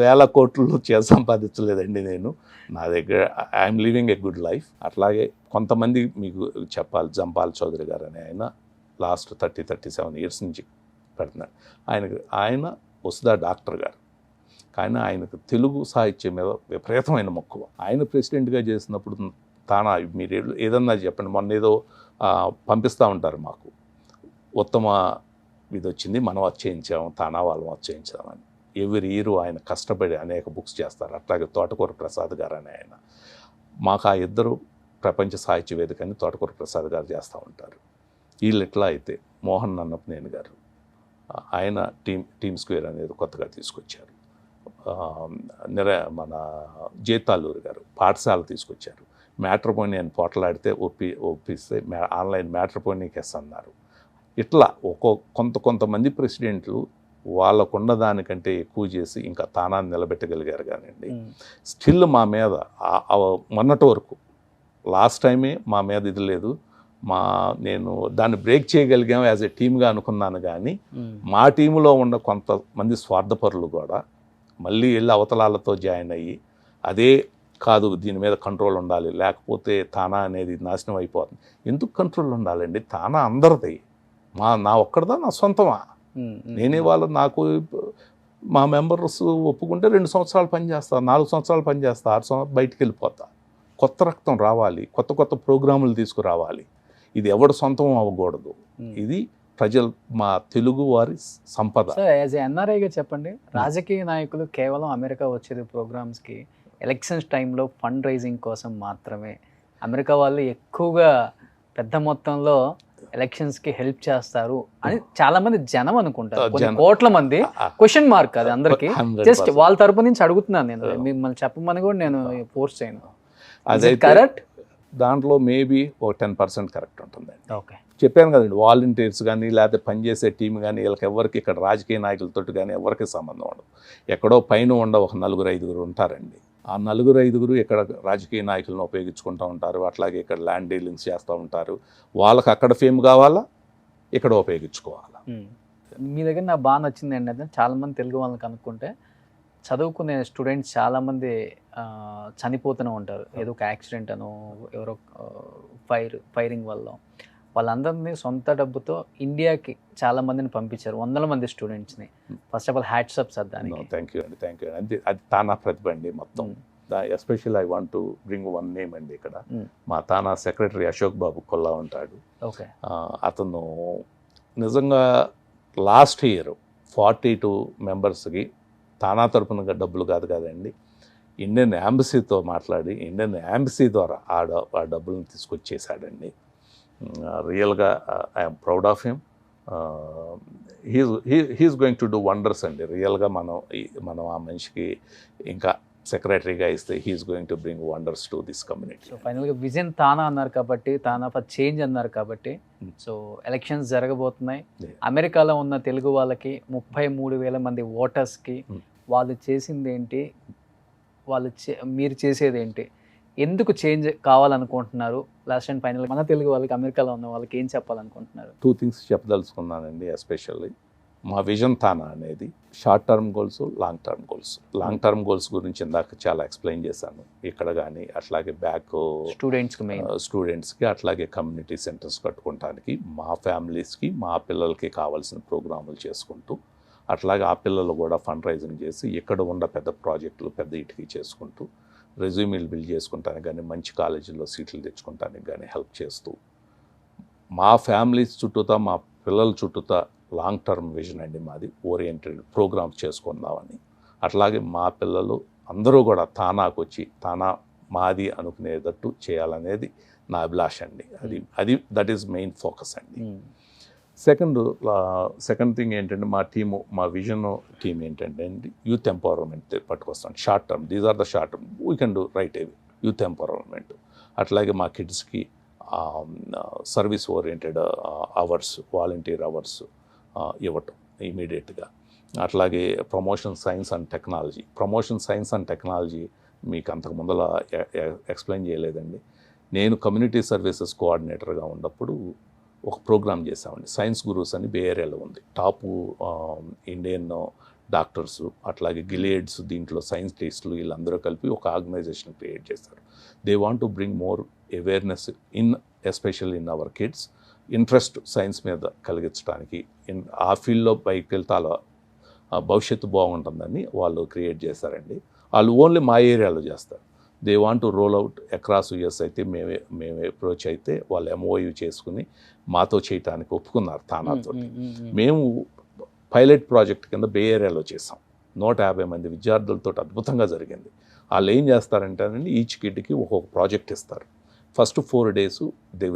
వేల కోట్లు సంపాదించలేదండి నేను. నా దగ్గర I'm living a good life. అట్లాగే కొంతమంది మీకు చెప్పాలి, జంపాల్ చౌదరి గారు అని ఆయన లాస్ట్ 37 years నుంచి పెడుతున్నాడు. ఆయన వసుదా డాక్టర్ గారు. కానీ ఆయనకు తెలుగు సాహిత్యం మీద విపరీతమైన మక్కువ. ఆయన ప్రెసిడెంట్గా చేసినప్పుడు తానా మీరు ఏదన్నా చెప్పండి, మొన్న ఏదో పంపిస్తూ ఉంటారు మాకు ఉత్తమ ఇది వచ్చింది మనం వచ్చేయించాము, తానా వాళ్ళం వచ్చేయించామని. ఎవ్రీ ఇయర్ ఆయన కష్టపడి అనేక బుక్స్ చేస్తారు. అట్లాగే తోటకూర ప్రసాద్ గారు అని ఆయన. మాకు ఆ ఇద్దరు ప్రపంచ సాహిత్య వేదికని తోటకూర ప్రసాద్ గారు చేస్తూ ఉంటారు. వీళ్ళు ఎట్లా అయితే మోహన్ నన్నపనేని గారు ఆయన టీమ్ స్క్వేర్ అనేది కొత్తగా తీసుకొచ్చారు. మన జేతాలూరు గారు పాఠశాల తీసుకొచ్చారు. మ్యాట్రిమోనీ అని పోట్లాడితే ఒప్పిస్తే ఆన్లైన్ మ్యాట్రిమోనీకి అన్నారు. ఇట్లా కొంతమంది ప్రెసిడెంట్లు వాళ్ళకున్న దానికంటే ఎక్కువ చేసి ఇంకా తానాన్ని నిలబెట్టగలిగారు. కానివ్వండి స్టిల్ మా మీద మొన్నటి వరకు లాస్ట్ టైమే మా మీద ఇది లేదు. నేను దాన్ని బ్రేక్ చేయగలిగాం యాజ్ ఎ టీమ్గా అనుకున్నాను. కానీ మా టీంలో ఉన్న కొంతమంది స్వార్థపరులు కూడా మళ్ళీ వెళ్ళి అవతలాలతో జాయిన్ అయ్యి అదే కాదు దీని మీద కంట్రోల్ ఉండాలి, లేకపోతే తానా అనేది నాశనం అయిపోతుంది. ఎందుకు కంట్రోల్ ఉండాలండి? తానా అందరిది, నా ఒక్కడిదా, నా సొంతమా? నేనే నాకు మా మెంబర్స్ ఒప్పుకుంటే 2 సంవత్సరాలు పనిచేస్తా, 4 సంవత్సరాలు పనిచేస్తా, 6 సంవత్సరాలు బయటికి వెళ్ళిపోతా. కొత్త రక్తం రావాలి, కొత్త ప్రోగ్రాములు తీసుకురావాలి. ఇది ఎవడు సొంతం అవ్వకూడదు. ఇది మా తెలుగు వారి సంపద. సార్ యాజ్ ఎన్ఆర్ఐగా చెప్పండి, రాజకీయ నాయకులు కేవలం అమెరికా వచ్చేది ప్రోగ్రామ్స్కి, ఎలక్షన్స్ టైంలో ఫండ్ రైజింగ్ కోసం మాత్రమే. అమెరికా వాళ్ళు ఎక్కువగా పెద్ద మొత్తంలో ఎలక్షన్స్కి హెల్ప్ చేస్తారు అని చాలా మంది జనం అనుకుంటారు. కొన్ని కోట్ల మంది, క్వశ్చన్ మార్క్ అది అందరికీ. జస్ట్ వాళ్ళ తరపు నుంచి అడుగుతున్నాను నేను, మిమ్మల్ని చెప్పమని కూడా నేను ఫోర్స్ చేయను. అదే కరెక్ట్? దాంట్లో మేబీ ఒక 10% కరెక్ట్ ఉంటుందండి. ఓకే, చెప్పాను కదండి, వాలంటీర్స్ కానీ లేకపోతే పనిచేసే టీం కానీ వీళ్ళకి ఎవరికి ఇక్కడ రాజకీయ నాయకులతో కానీ ఎవరికి సంబంధం ఉండదు. ఎక్కడో పైన ఒక 4-5 ఉంటారండి. ఆ 4-5 ఇక్కడ రాజకీయ నాయకులను ఉపయోగించుకుంటూ ఉంటారు. అట్లాగే ఇక్కడ ల్యాండ్ డీలింగ్స్ చేస్తూ ఉంటారు. వాళ్ళకి అక్కడ ఫేమ్ కావాలా, ఇక్కడ ఉపయోగించుకోవాలా. మీ దగ్గర నాకు బాగా నచ్చింది ఏంటంటే, చాలామంది తెలుగు వాళ్ళని కనుక్కుంటే చదువుకునే స్టూడెంట్స్ చాలామంది చనిపోతూనే ఉంటారు. ఏదో ఒక యాక్సిడెంట్ అనో, ఎవరో ఫైరింగ్ వల్ల. వాళ్ళందరినీ సొంత డబ్బుతో ఇండియాకి చాలా మందిని పంపించారు, 100 మంది స్టూడెంట్స్ని. First of all hats off sir దానికి. థ్యాంక్ యూ అండి. అది తానా ప్రతిభ అండి మొత్తం. Especially I want to bring one name అండి. ఇక్కడ మా తానా సెక్రటరీ అశోక్ బాబు కొల్లా ఉంటాడు. ఓకే, అతను నిజంగా లాస్ట్ ఇయర్ 42 మెంబర్స్కి తానా తరపున డబ్బులు కాదండి, ఇండియన్ ఎంబసీతో మాట్లాడి ఇండియన్ ఎంబసీ ద్వారా ఆ డబ్బులను తీసుకొచ్చేసాడండి. రియల్గా I'm proud of him. He's going to do wonders అండి. రియల్గా మనం ఆ మనిషికి ఇంకా సెక్రటరీగా ఇస్తే he's going to bring wonders to this community. So ఫైనల్గా విజన్ తానా అన్నారు కాబట్టి, తానా ఫర్ చేంజ్ అన్నారు కాబట్టి, సో ఎలక్షన్స్ జరగబోతున్నాయి. అమెరికాలో ఉన్న తెలుగు వాళ్ళకి 33,000 మంది ఓటర్స్కి వాళ్ళు చేసింది ఏంటి, మీరు చేసేది ఏంటి, ఎందుకు చేంజ్ కావాలనుకుంటున్నారు, లాస్ట్ అండ్ ఫైనల్ మన తెలుగు వాళ్ళకి అమెరికాలో ఉన్న వాళ్ళకి ఏం చెప్పాలనుకుంటున్నారు? 2 things చెప్పదలుచుకున్నానండి. ఎస్పెషల్లీ మా విజన్ తానా అనేది short term goals, long term goals. Long term goals గురించి ఇందాక చాలా ఎక్స్ప్లెయిన్ చేశాను ఇక్కడ, కానీ అట్లాగే బ్యాక్ స్టూడెంట్స్కి అట్లాగే కమ్యూనిటీ సెంటర్స్ కట్టుకోవడానికి, మా ఫ్యామిలీస్కి మా పిల్లలకి కావాల్సిన ప్రోగ్రాములు చేసుకుంటూ, అట్లాగే ఆ పిల్లలు కూడా ఫండ్ రైజింగ్ చేసి ఇక్కడ ఉన్న పెద్ద ప్రాజెక్టులు పెద్ద ఇటుకి చేసుకుంటూ, రెజ్యూమీలు బిల్డ్ చేసుకుంటానికి కానీ, మంచి కాలేజీల్లో సీట్లు తెచ్చుకుంటానికి కానీ హెల్ప్ చేస్తూ, మా ఫ్యామిలీస్ చుట్టూతా మా పిల్లల చుట్టూతా లాంగ్ టర్మ్ విజన్ అండి మాది, ఓరియంటెడ్ ప్రోగ్రామ్స్ చేసుకుందామని. అట్లాగే మా పిల్లలు అందరూ కూడా తానాకు వచ్చి తానా మాది అనుకునేటట్టు చేయాలనేది నా అభిలాష అండి. అది దట్ ఈస్ మెయిన్ ఫోకస్ అండి. సెకండ్ థింగ్ ఏంటంటే మా విజన్ టీమ్ ఏంటంటే అండి, యూత్ ఎంపవర్మెంట్ పట్టుకొస్తాం. Short term, these are the short term we can do right away, youth empowerment. అట్లాగే మా కిడ్స్కి service oriented hours, volunteer hours ఇవ్వటం ఇమీడియట్గా. అట్లాగే ప్రమోషన్ సైన్స్ అండ్ టెక్నాలజీ మీకు అంతకు ముందర ఎక్స్ప్లెయిన్ చేయలేదండి. నేను కమ్యూనిటీ సర్వీసెస్ కోఆర్డినేటర్గా ఉన్నప్పుడు ఒక ప్రోగ్రామ్ చేసామండి, సైన్స్ గురూస్ అని బే ఏరియాలో ఉంది. టాపు ఇండియన్ డాక్టర్స్ అట్లాగే గిలియడ్స్ దీంట్లో సైంటిస్టులు వీళ్ళందరూ కలిపి ఒక ఆర్గనైజేషన్ క్రియేట్ చేశారు. They want to bring more awareness especially in our kids. Interest science మీద కలిగించడానికి, ఆ ఫీల్డ్లో పైకి వెళ్తే భవిష్యత్తు బాగుంటుందని వాళ్ళు క్రియేట్ చేశారండి. వాళ్ళు ఓన్లీ మా ఏరియాలో చేస్తారు. They want to roll out across US. అయితే మేము అప్రోచ్ అయితే వాళ్ళు MOU చేసుకుని మాతో చేయటానికి ఒప్పుకున్నారు తానాతో. మేము పైలట్ ప్రాజెక్ట్ కింద బే ఏరియాలో చేసాం. 150 మంది విద్యార్థులతో అద్భుతంగా జరిగింది. వాళ్ళు ఏం చేస్తారంటే ఈచ్ కిడ్కి ఒక్కొక్క ప్రాజెక్ట్ ఇస్తారు. First 4 days they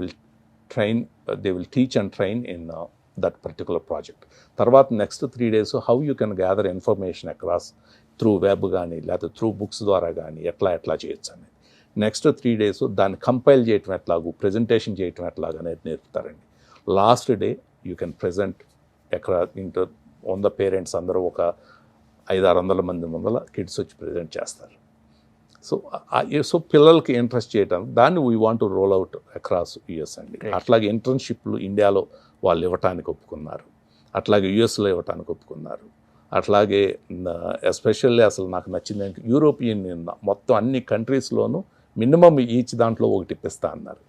will teach and train in that particular project. తర్వాత next 3 days how you can gather information across through web కానీ లేకపోతే త్రూ బుక్స్ ద్వారా కానీ ఎట్లా చేయొచ్చు అనేది. నెక్స్ట్ 3 days దాన్ని కంపైల్ చేయటం ఎట్లాగూ, ప్రజెంటేషన్ చేయటం ఎట్లాగ అనేది నేర్పుతారండి. Last day you can present ఎక్కడ ఇంటర్ 100 పేరెంట్స్ అందరూ ఒక 500-600 మంది ముందర కిడ్స్ వచ్చి ప్రజెంట్ చేస్తారు. సో పిల్లలకి ఇంట్రెస్ట్ చేయటం దాన్ని we want to roll out across US అండి. అట్లాగే ఇంటర్న్షిప్లు ఇండియాలో వాళ్ళు ఇవ్వటానికి ఒప్పుకున్నారు, అట్లాగే యుఎస్లో ఇవ్వటానికి ఒప్పుకున్నారు. అట్లాగే ఎస్పెషల్లీ అసలు నాకు నచ్చింది యూరోపియన్ మొత్తం అన్ని కంట్రీస్లోనూ మినిమం ఈచ్ దాంట్లో ఒకటి ఇప్పిస్తా అన్నారు.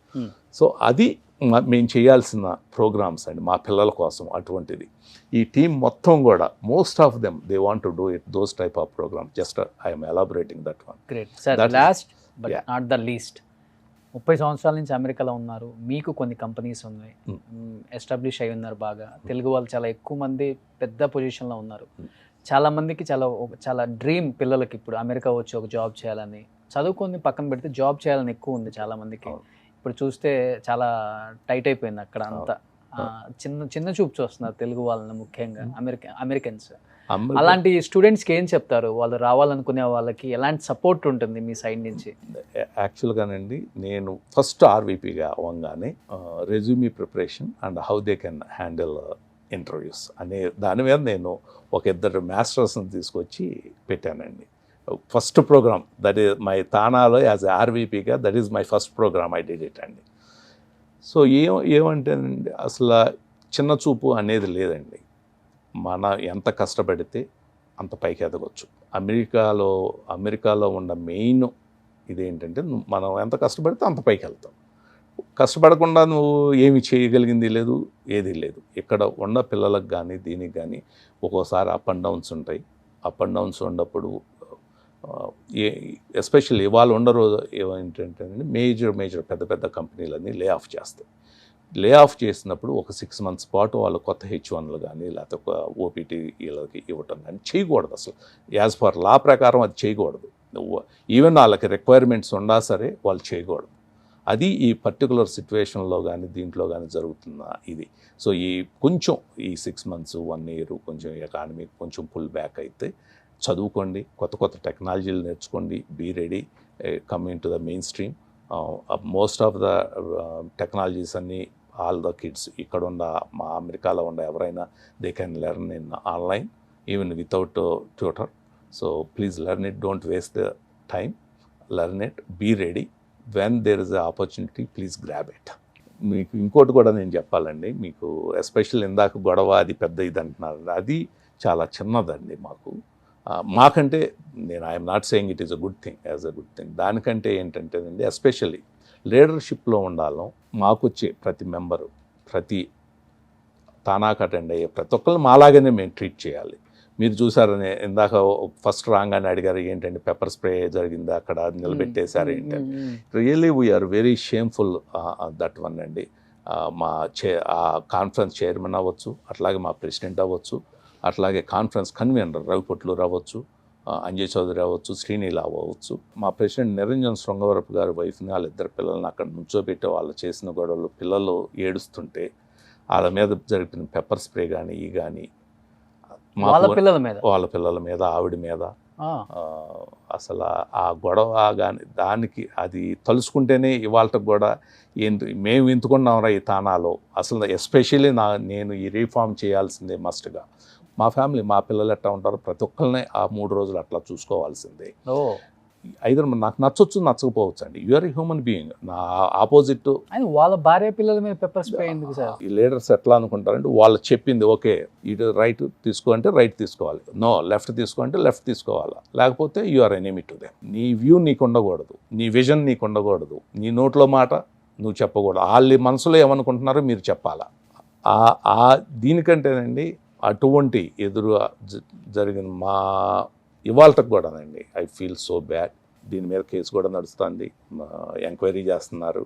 సో అది మేము చేయాల్సిన ప్రోగ్రామ్స్ అండి మా పిల్లల కోసం. అటువంటిది ఈ టీం మొత్తం కూడా most of them they want to do it those type of program. Just I'm elaborating that one. Great sir. Last but not the least, 30 సంవత్సరాల నుంచి అమెరికాలో ఉన్నారు, మీకు కొన్ని కంపెనీస్ ఉన్నాయి, ఎస్టాబ్లిష్ అయి ఉన్నారు బాగా. తెలుగు వాళ్ళు చాలా ఎక్కువ మంది పెద్ద పొజిషన్లో ఉన్నారు. చాలామందికి చాలా డ్రీమ్ పిల్లలకి ఇప్పుడు అమెరికా వచ్చి ఒక జాబ్ చేయాలని, చదువుకొని పక్కన పెడితే జాబ్ చేయాలని ఎక్కువ ఉంది చాలామందికి. ఇప్పుడు చూస్తే చాలా టైట్ అయిపోయింది అక్కడ అంతా. చిన్న చూపు చూస్తున్నారు తెలుగు వాళ్ళని, ముఖ్యంగా అమెరికన్స్. అలాంటి స్టూడెంట్స్కి ఏం చెప్తారు? వాళ్ళు రావాలనుకునే వాళ్ళకి ఎలాంటి సపోర్ట్ ఉంటుంది మీ సైడ్ నుంచి? యాక్చువల్గానండి నేను ఫస్ట్ ఆర్వీపీగా అవ్వగానే resume preparation and how they can handle interviews అనే దాని మీద నేను ఒక 2 మాస్టర్స్ని తీసుకొచ్చి పెట్టానండి. First program that is my తానాలో యాజ్ ఆర్వీపీగా that is my first program I did it అండి. సో ఏమంటేనండి అసలు చిన్న చూపు అనేది లేదండి. మన ఎంత కష్టపడితే అంత పైకి ఎదగొచ్చు. అమెరికాలో ఉన్న మెయిన్ ఇదేంటంటే మనం ఎంత కష్టపడితే అంత పైకి వెళ్తాం. కష్టపడకుండా నువ్వు ఏమి చేయగలిగింది లేదు, ఏదీ లేదు. ఇక్కడ ఉన్న పిల్లలకు కానీ దీనికి కానీ ఒక్కోసారి అప్ అండ్ డౌన్స్ ఉంటాయి. అప్ అండ్ డౌన్స్ ఉన్నప్పుడు ఎస్పెషల్లీ ఇవాళ ఉన్న రోజు ఏమంటే మేజర్ పెద్ద కంపెనీలన్నీ లే ఆఫ్ చేస్తాయి. లే ఆఫ్ చేసినప్పుడు ఒక 6 months పాటు వాళ్ళు కొత్త H1లు కానీ లేకపోతే ఒక ఓపీటీ వీళ్ళకి ఇవ్వటం కానీ చేయకూడదు. అసలు యాజ్ పర్ లా ప్రకారం అది చేయకూడదు. ఈవెన్ వాళ్ళకి రిక్వైర్మెంట్స్ ఉన్నా సరే వాళ్ళు చేయకూడదు. అది ఈ పర్టికులర్ సిచ్యువేషన్లో కానీ దీంట్లో కానీ జరుగుతున్న ఇది. సో కొంచెం ఈ 6 months 1 year కొంచెం ఎకానమీ కొంచెం పుల్ బ్యాక్ అయితే చదువుకోండి, కొత్త టెక్నాలజీలు నేర్చుకోండి, be ready, coming to the mainstream. Most of the technologies అన్నీ ఆల్ ద కిడ్స్ ఇక్కడ ఉన్న మా అమెరికాలో ఉన్న ఎవరైనా they can learn in online even without tutor. So please learn it, don't waste the time, learn it, be ready. When there is a opportunity please grab it. మీకు ఇంకోటి కూడా నేను చెప్పాలండి, మీకు ఎస్పెషల్ ఇందాక గొడవ అది పెద్ద ఇది అంటున్నారు, అది చాలా చిన్నదండి మాకంటే నేను I'm not saying it is a good thing as a good thing. దానికంటే ఏంటంటేనండి ఎస్పెషల్లీ లీడర్షిప్లో ఉండాలో మాకు వచ్చే ప్రతి మెంబరు ప్రతి తానాకు అటెండ్ అయ్యే ప్రతి ఒక్కరిని మాలాగానే మేము ట్రీట్ చేయాలి. మీరు చూసారని ఇందాక ఫస్ట్ రాగానే అడిగారు ఏంటంటే పెప్పర్ స్ప్రే జరిగిందా అక్కడ నిలబెట్టేశారు ఏంటంటే. Really we're very shameful that one అండి. మా కాన్ఫరెన్స్ చైర్మన్ అవ్వచ్చు, అట్లాగే మా ప్రెసిడెంట్ అవ్వచ్చు, అట్లాగే కాన్ఫరెన్స్ కన్వీనర్ రవిపొట్లు రావచ్చు, అంజయ్ చౌదరి అవ్వచ్చు, శ్రీనీల అవ్వచ్చు. మా ప్రెసిడెంట్ నిరంజన్ శృంగవరపు గారి వైఫ్ని వాళ్ళిద్దరు పిల్లల్ని అక్కడ నుంచోబెట్టి వాళ్ళు చేసిన గొడవలు, పిల్లలు ఏడుస్తుంటే వాళ్ళ మీద జరిపిన పెప్పర్ స్ప్రే కానీ కానీ వాళ్ళ పిల్లల మీద ఆవిడ మీద అసలు ఆ గొడవ కానీ దానికి అది తలుసుకుంటేనే ఇవాళకి కూడా ఏంటి మేము ఎంచుకున్నాంరా ఈ తానాలో అసలు ఎస్పెషల్లీ నేను ఈ రీఫార్మ్ చేయాల్సిందే మస్ట్గా. మా ఫ్యామిలీ మా పిల్లలు ఎట్లా ఉంటారో ప్రతి ఒక్కరిని ఆ 3 రోజులు అట్లా చూసుకోవాల్సిందే. ఐదర్ నాకు నచ్చొచ్చు నచ్చకపోవచ్చు అండి, యూఆర్ హ్యూమన్ బీయింగ్. నా ఆపోజిట్ వాళ్ళ భార్య పిల్లల మీద పెప్పర్ స్ప్రే ఎందుకు సార్? ఈ లీడర్స్ ఎట్లా అనుకుంటారంటే వాళ్ళు చెప్పింది ఓకే ఇటు రైట్ తీసుకో అంటే రైట్ తీసుకోవాలి, నో లెఫ్ట్ తీసుకో అంటే లెఫ్ట్ తీసుకోవాలా, లేకపోతే యూఆర్ ఎనిమీ టు దెమ్. నీ వ్యూ నీకు ఉండకూడదు, నీ విజన్ నీకు ఉండకూడదు, నీ నోట్లో మాట నువ్వు చెప్పకూడదు, వాళ్ళ మనసులో ఏమనుకుంటున్నారో మీరు చెప్పాలా. దీనికంటేనండి అటువంటి ఎదురుగా జరిగిన మా ఇవాళకి కూడానండి ఐ ఫీల్ సో బ్యాడ్. దీని మీద కేసు కూడా నడుస్తుంది, ఎంక్వైరీ చేస్తున్నారు.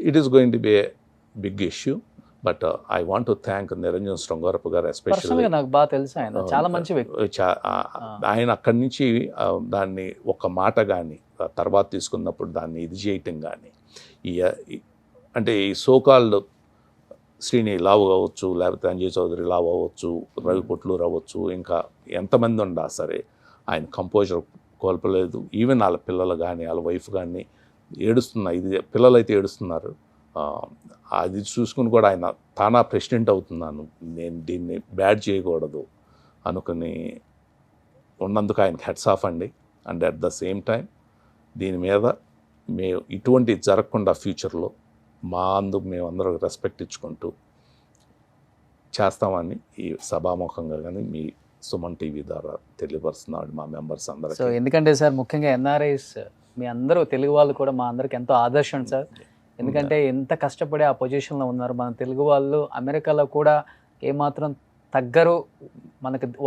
It is going to be a big issue. But I want to thank Niranjan Srungarapu garu especially. నాకు బాగా తెలుసు ఆయన చాలా మంచి వ్యక్తి. ఆయన అక్కడి నుంచి దాన్ని ఒక మాట కానీ తర్వాత తీసుకున్నప్పుడు దాన్ని ఇది చేయటం కానీ అంటే ఈ సోకాల్డ్ శ్రీని లావు అవ్వచ్చు, లేకపోతే అంజయ్ చౌదరి లావు అవ్వచ్చు, రవి పొట్లూరు అవ్వచ్చు, ఇంకా ఎంతమంది ఉన్నా సరే ఆయన కంపోజర్ కోల్పోలేదు. ఈవెన్ వాళ్ళ పిల్లలు కానీ వాళ్ళ వైఫ్ కానీ పిల్లలు అయితే ఏడుస్తున్నారు. అది చూసుకుని కూడా ఆయన తానా ప్రెసిడెంట్ అవుతున్నాను, నేను దీన్ని బ్యాడ్ చేయకూడదు అనుకుని ఉన్నందుకు ఆయనకి హెడ్స్ ఆఫ్ అండి. And at the same time దీని మీద మేము ఇటువంటి జరగకుండా ఫ్యూచర్లో మేమందరం రెస్పెక్ట్ ఇచ్చుకుంటూ చేస్తామని ఈ సభాముఖంగా కానీ మీ సుమన్ టీవీ ద్వారా తెలియపరుస్తున్నాడు మా మెంబర్స్ సో అందరికీ. ఎందుకంటే సార్ ముఖ్యంగా ఎన్ఆర్ఐస్ మీ అందరూ తెలుగు వాళ్ళు కూడా మా అందరికి ఎంతో ఆదర్శం సార్. ఎందుకంటే ఎంత కష్టపడి ఆ పొజిషన్లో ఉన్నారు మన తెలుగు వాళ్ళు. అమెరికాలో కూడా ఏమాత్రం తగ్గరు,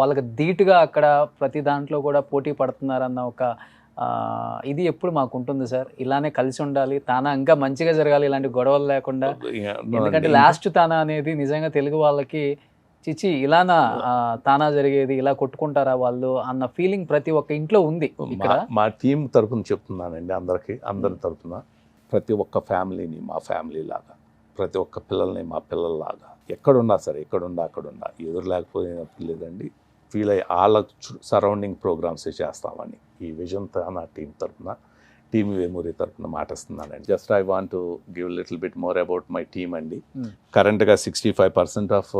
వాళ్ళకి ధీటుగా అక్కడ ప్రతి దాంట్లో కూడా పోటీ పడుతున్నారన్న ఒక ఇది ఎప్పుడు మాకు ఉంటుంది సార్. ఇలానే కలిసి ఉండాలి, తానా ఇంకా మంచిగా జరగాలి, ఇలాంటి గొడవలు లేకుండా. ఎందుకంటే లాస్ట్ తానా అనేది నిజంగా తెలుగు వాళ్ళకి చిచి ఇలానా తానా జరిగేది, ఇలా కొట్టుకుంటారా వాళ్ళు అన్న ఫీలింగ్ ప్రతి ఒక్క ఇంట్లో ఉంది. మా టీం తరపున చెప్తున్నానండి, అందరి తరపున ప్రతి ఒక్క ఫ్యామిలీని మా ఫ్యామిలీ లాగా, ప్రతి ఒక్క పిల్లల్ని మా పిల్లల్లాగా, ఎక్కడున్నా సరే అక్కడున్నా ఎదురు లేకపోయినప్పుడు లేదండి, ఫీల్ అయ్యి వాళ్ళ సరౌండింగ్ ప్రోగ్రామ్స్ చేస్తామని ఈ విజన్తో నా టీం తరపున, టీమ్ వేమూరి తరపున మాటిస్తున్నానండి. Just I want to give little bit more about my team అండి. కరెంట్గా 65% ఆఫ్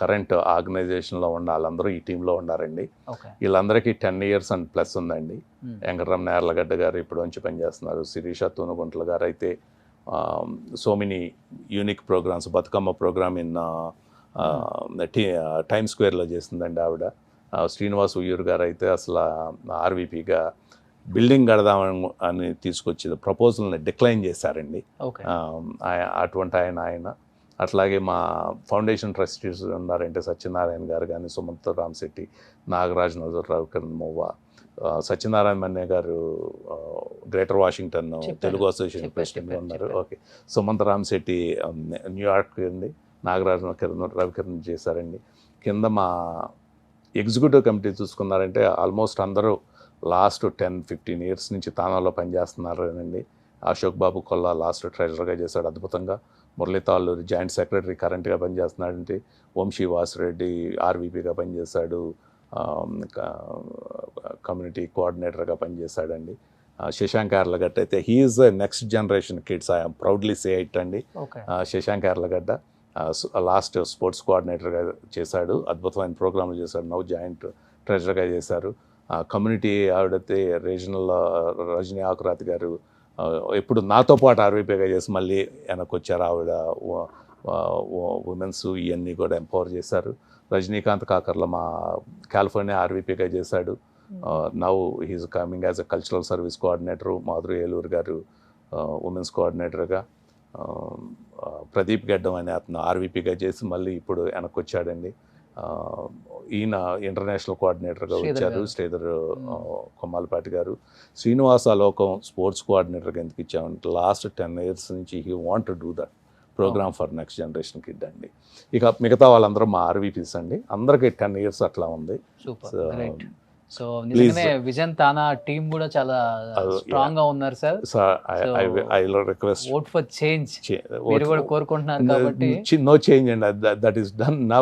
కరెంట్ ఆర్గనైజేషన్లో ఉన్న వాళ్ళందరూ ఈ టీంలో ఉన్నారండి. వీళ్ళందరికీ 10 years అండ్ ప్లస్ ఉందండి. వెంకటరమణ యార్లగడ్డ గారు ఇప్పుడు నుంచి పనిచేస్తున్నారు. శిరీష తూనుగుంట్ల గారు అయితే so many unique programs, Bathukamma program in time స్క్వేర్లో చేస్తుందండి ఆవిడ. శ్రీనివాస్ ఉయ్యూరు గారు అయితే అసలు ఆర్వీపీగా బిల్డింగ్ కడదామని అని తీసుకొచ్చి ప్రపోజల్ని డిక్లైన్ చేశారండి. అటువంటి ఆయన అట్లాగే మా ఫౌండేషన్ ట్రస్టీస్ ఉన్నారంటే సత్యనారాయణ గారు కానీ, సుమంత్ రామశెట్టి, నాగరాజ్ నజర్, రవికిరణ్ మొవ్వ, సత్యనారాయణ మన్నే గారు గ్రేటర్ వాషింగ్టన్ తెలుగు అసోసియేషన్ ప్రెసిడెంట్గా ఉన్నారు. ఓకే, సుమంత్ రామశెట్టి న్యూయార్క్ అండి, నాగరాజ్ రవికిరణ్ చేశారండి. కింద మా ఎగ్జిక్యూటివ్ కమిటీ చూసుకున్నారంటే ఆల్మోస్ట్ అందరూ లాస్ట్ 10-15 years నుంచి తానాలో పనిచేస్తున్నారండి. అశోక్ బాబు కొల్లా లాస్ట్ ట్రెజరర్గా చేశాడు అద్భుతంగా. మురళీ తాళ్ళూరి జాయింట్ సెక్రటరీ కరెంట్గా పనిచేస్తున్నాడంటే. వంశీ వాసిరెడ్డి ఆర్వీపీగా పనిచేశాడు, కమ్యూనిటీ కోఆర్డినేటర్గా పనిచేశాడండి. శశాంక్ యార్లగడ్డ అయితే he's next generation kids, I'm proudly say it అండి. శశాంక్ యార్లగడ్డ లాస్ట్ స్పోర్ట్స్ కోఆర్డినేటర్గా చేశాడు, అద్భుతమైన ప్రోగ్రాంలు చేశాడు. నౌ జాయింట్ ట్రెజరర్గా చేశారు. కమ్యూనిటీ ఆవిడైతే రీజనల్ రజనీ ఆకురాతి గారు ఎప్పుడు నాతో పాటు ఆర్వీపీగా చేసి మళ్ళీ వెనక్కి వచ్చారు. ఆవిడ ఉమెన్స్ ఇవన్నీ కూడా ఎంపవర్ చేశారు. రజనీకాంత్ కాకర్ల మా కాలిఫోర్నియా ఆర్వీపీగా చేశాడు. Now he's coming as a cultural service coordinator. Madhuri Eluru గారు ఉమెన్స్ కోఆర్డినేటర్గా. ప్రదీప్ గడ్డం అనే అతను ఆర్వీపీగా చేసి మళ్ళీ ఇప్పుడు వెనక్కి వచ్చాడండి. ఈయన ఇంటర్నేషనల్ కోఆర్డినేటర్గా వచ్చారు, శ్రీధర్ కొమ్మాలపాటి గారు. శ్రీనివాస లోకం స్పోర్ట్స్ కోఆర్డినేటర్గా ఎందుకు ఇచ్చామంటే లాస్ట్ 10 years నుంచి he want to do that program for next generation kid అండి. ఇక మిగతా వాళ్ళందరూ మా ఆర్వీపీస్ అండి, అందరికీ 10 years అట్లా ఉంది. సో నిజంగానే విజన్ తానా టీం కూడా చాలా స్ట్రాంగ్ గా ఉన్నారు sir. I request vote for change మీరు కూడా కోరుకుంటున్నారు కాబట్టి. నో చేంజ్ అండి, that is done now.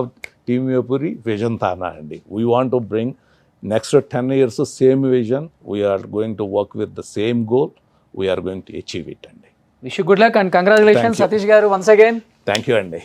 Team Vepuri vision TANA అండి. We want to bring next 10 years same vision. We're going to work with the same goal. We're going to achieve it అండి. Wish you good luck and congratulations Satish garu once again. Thank you అండి.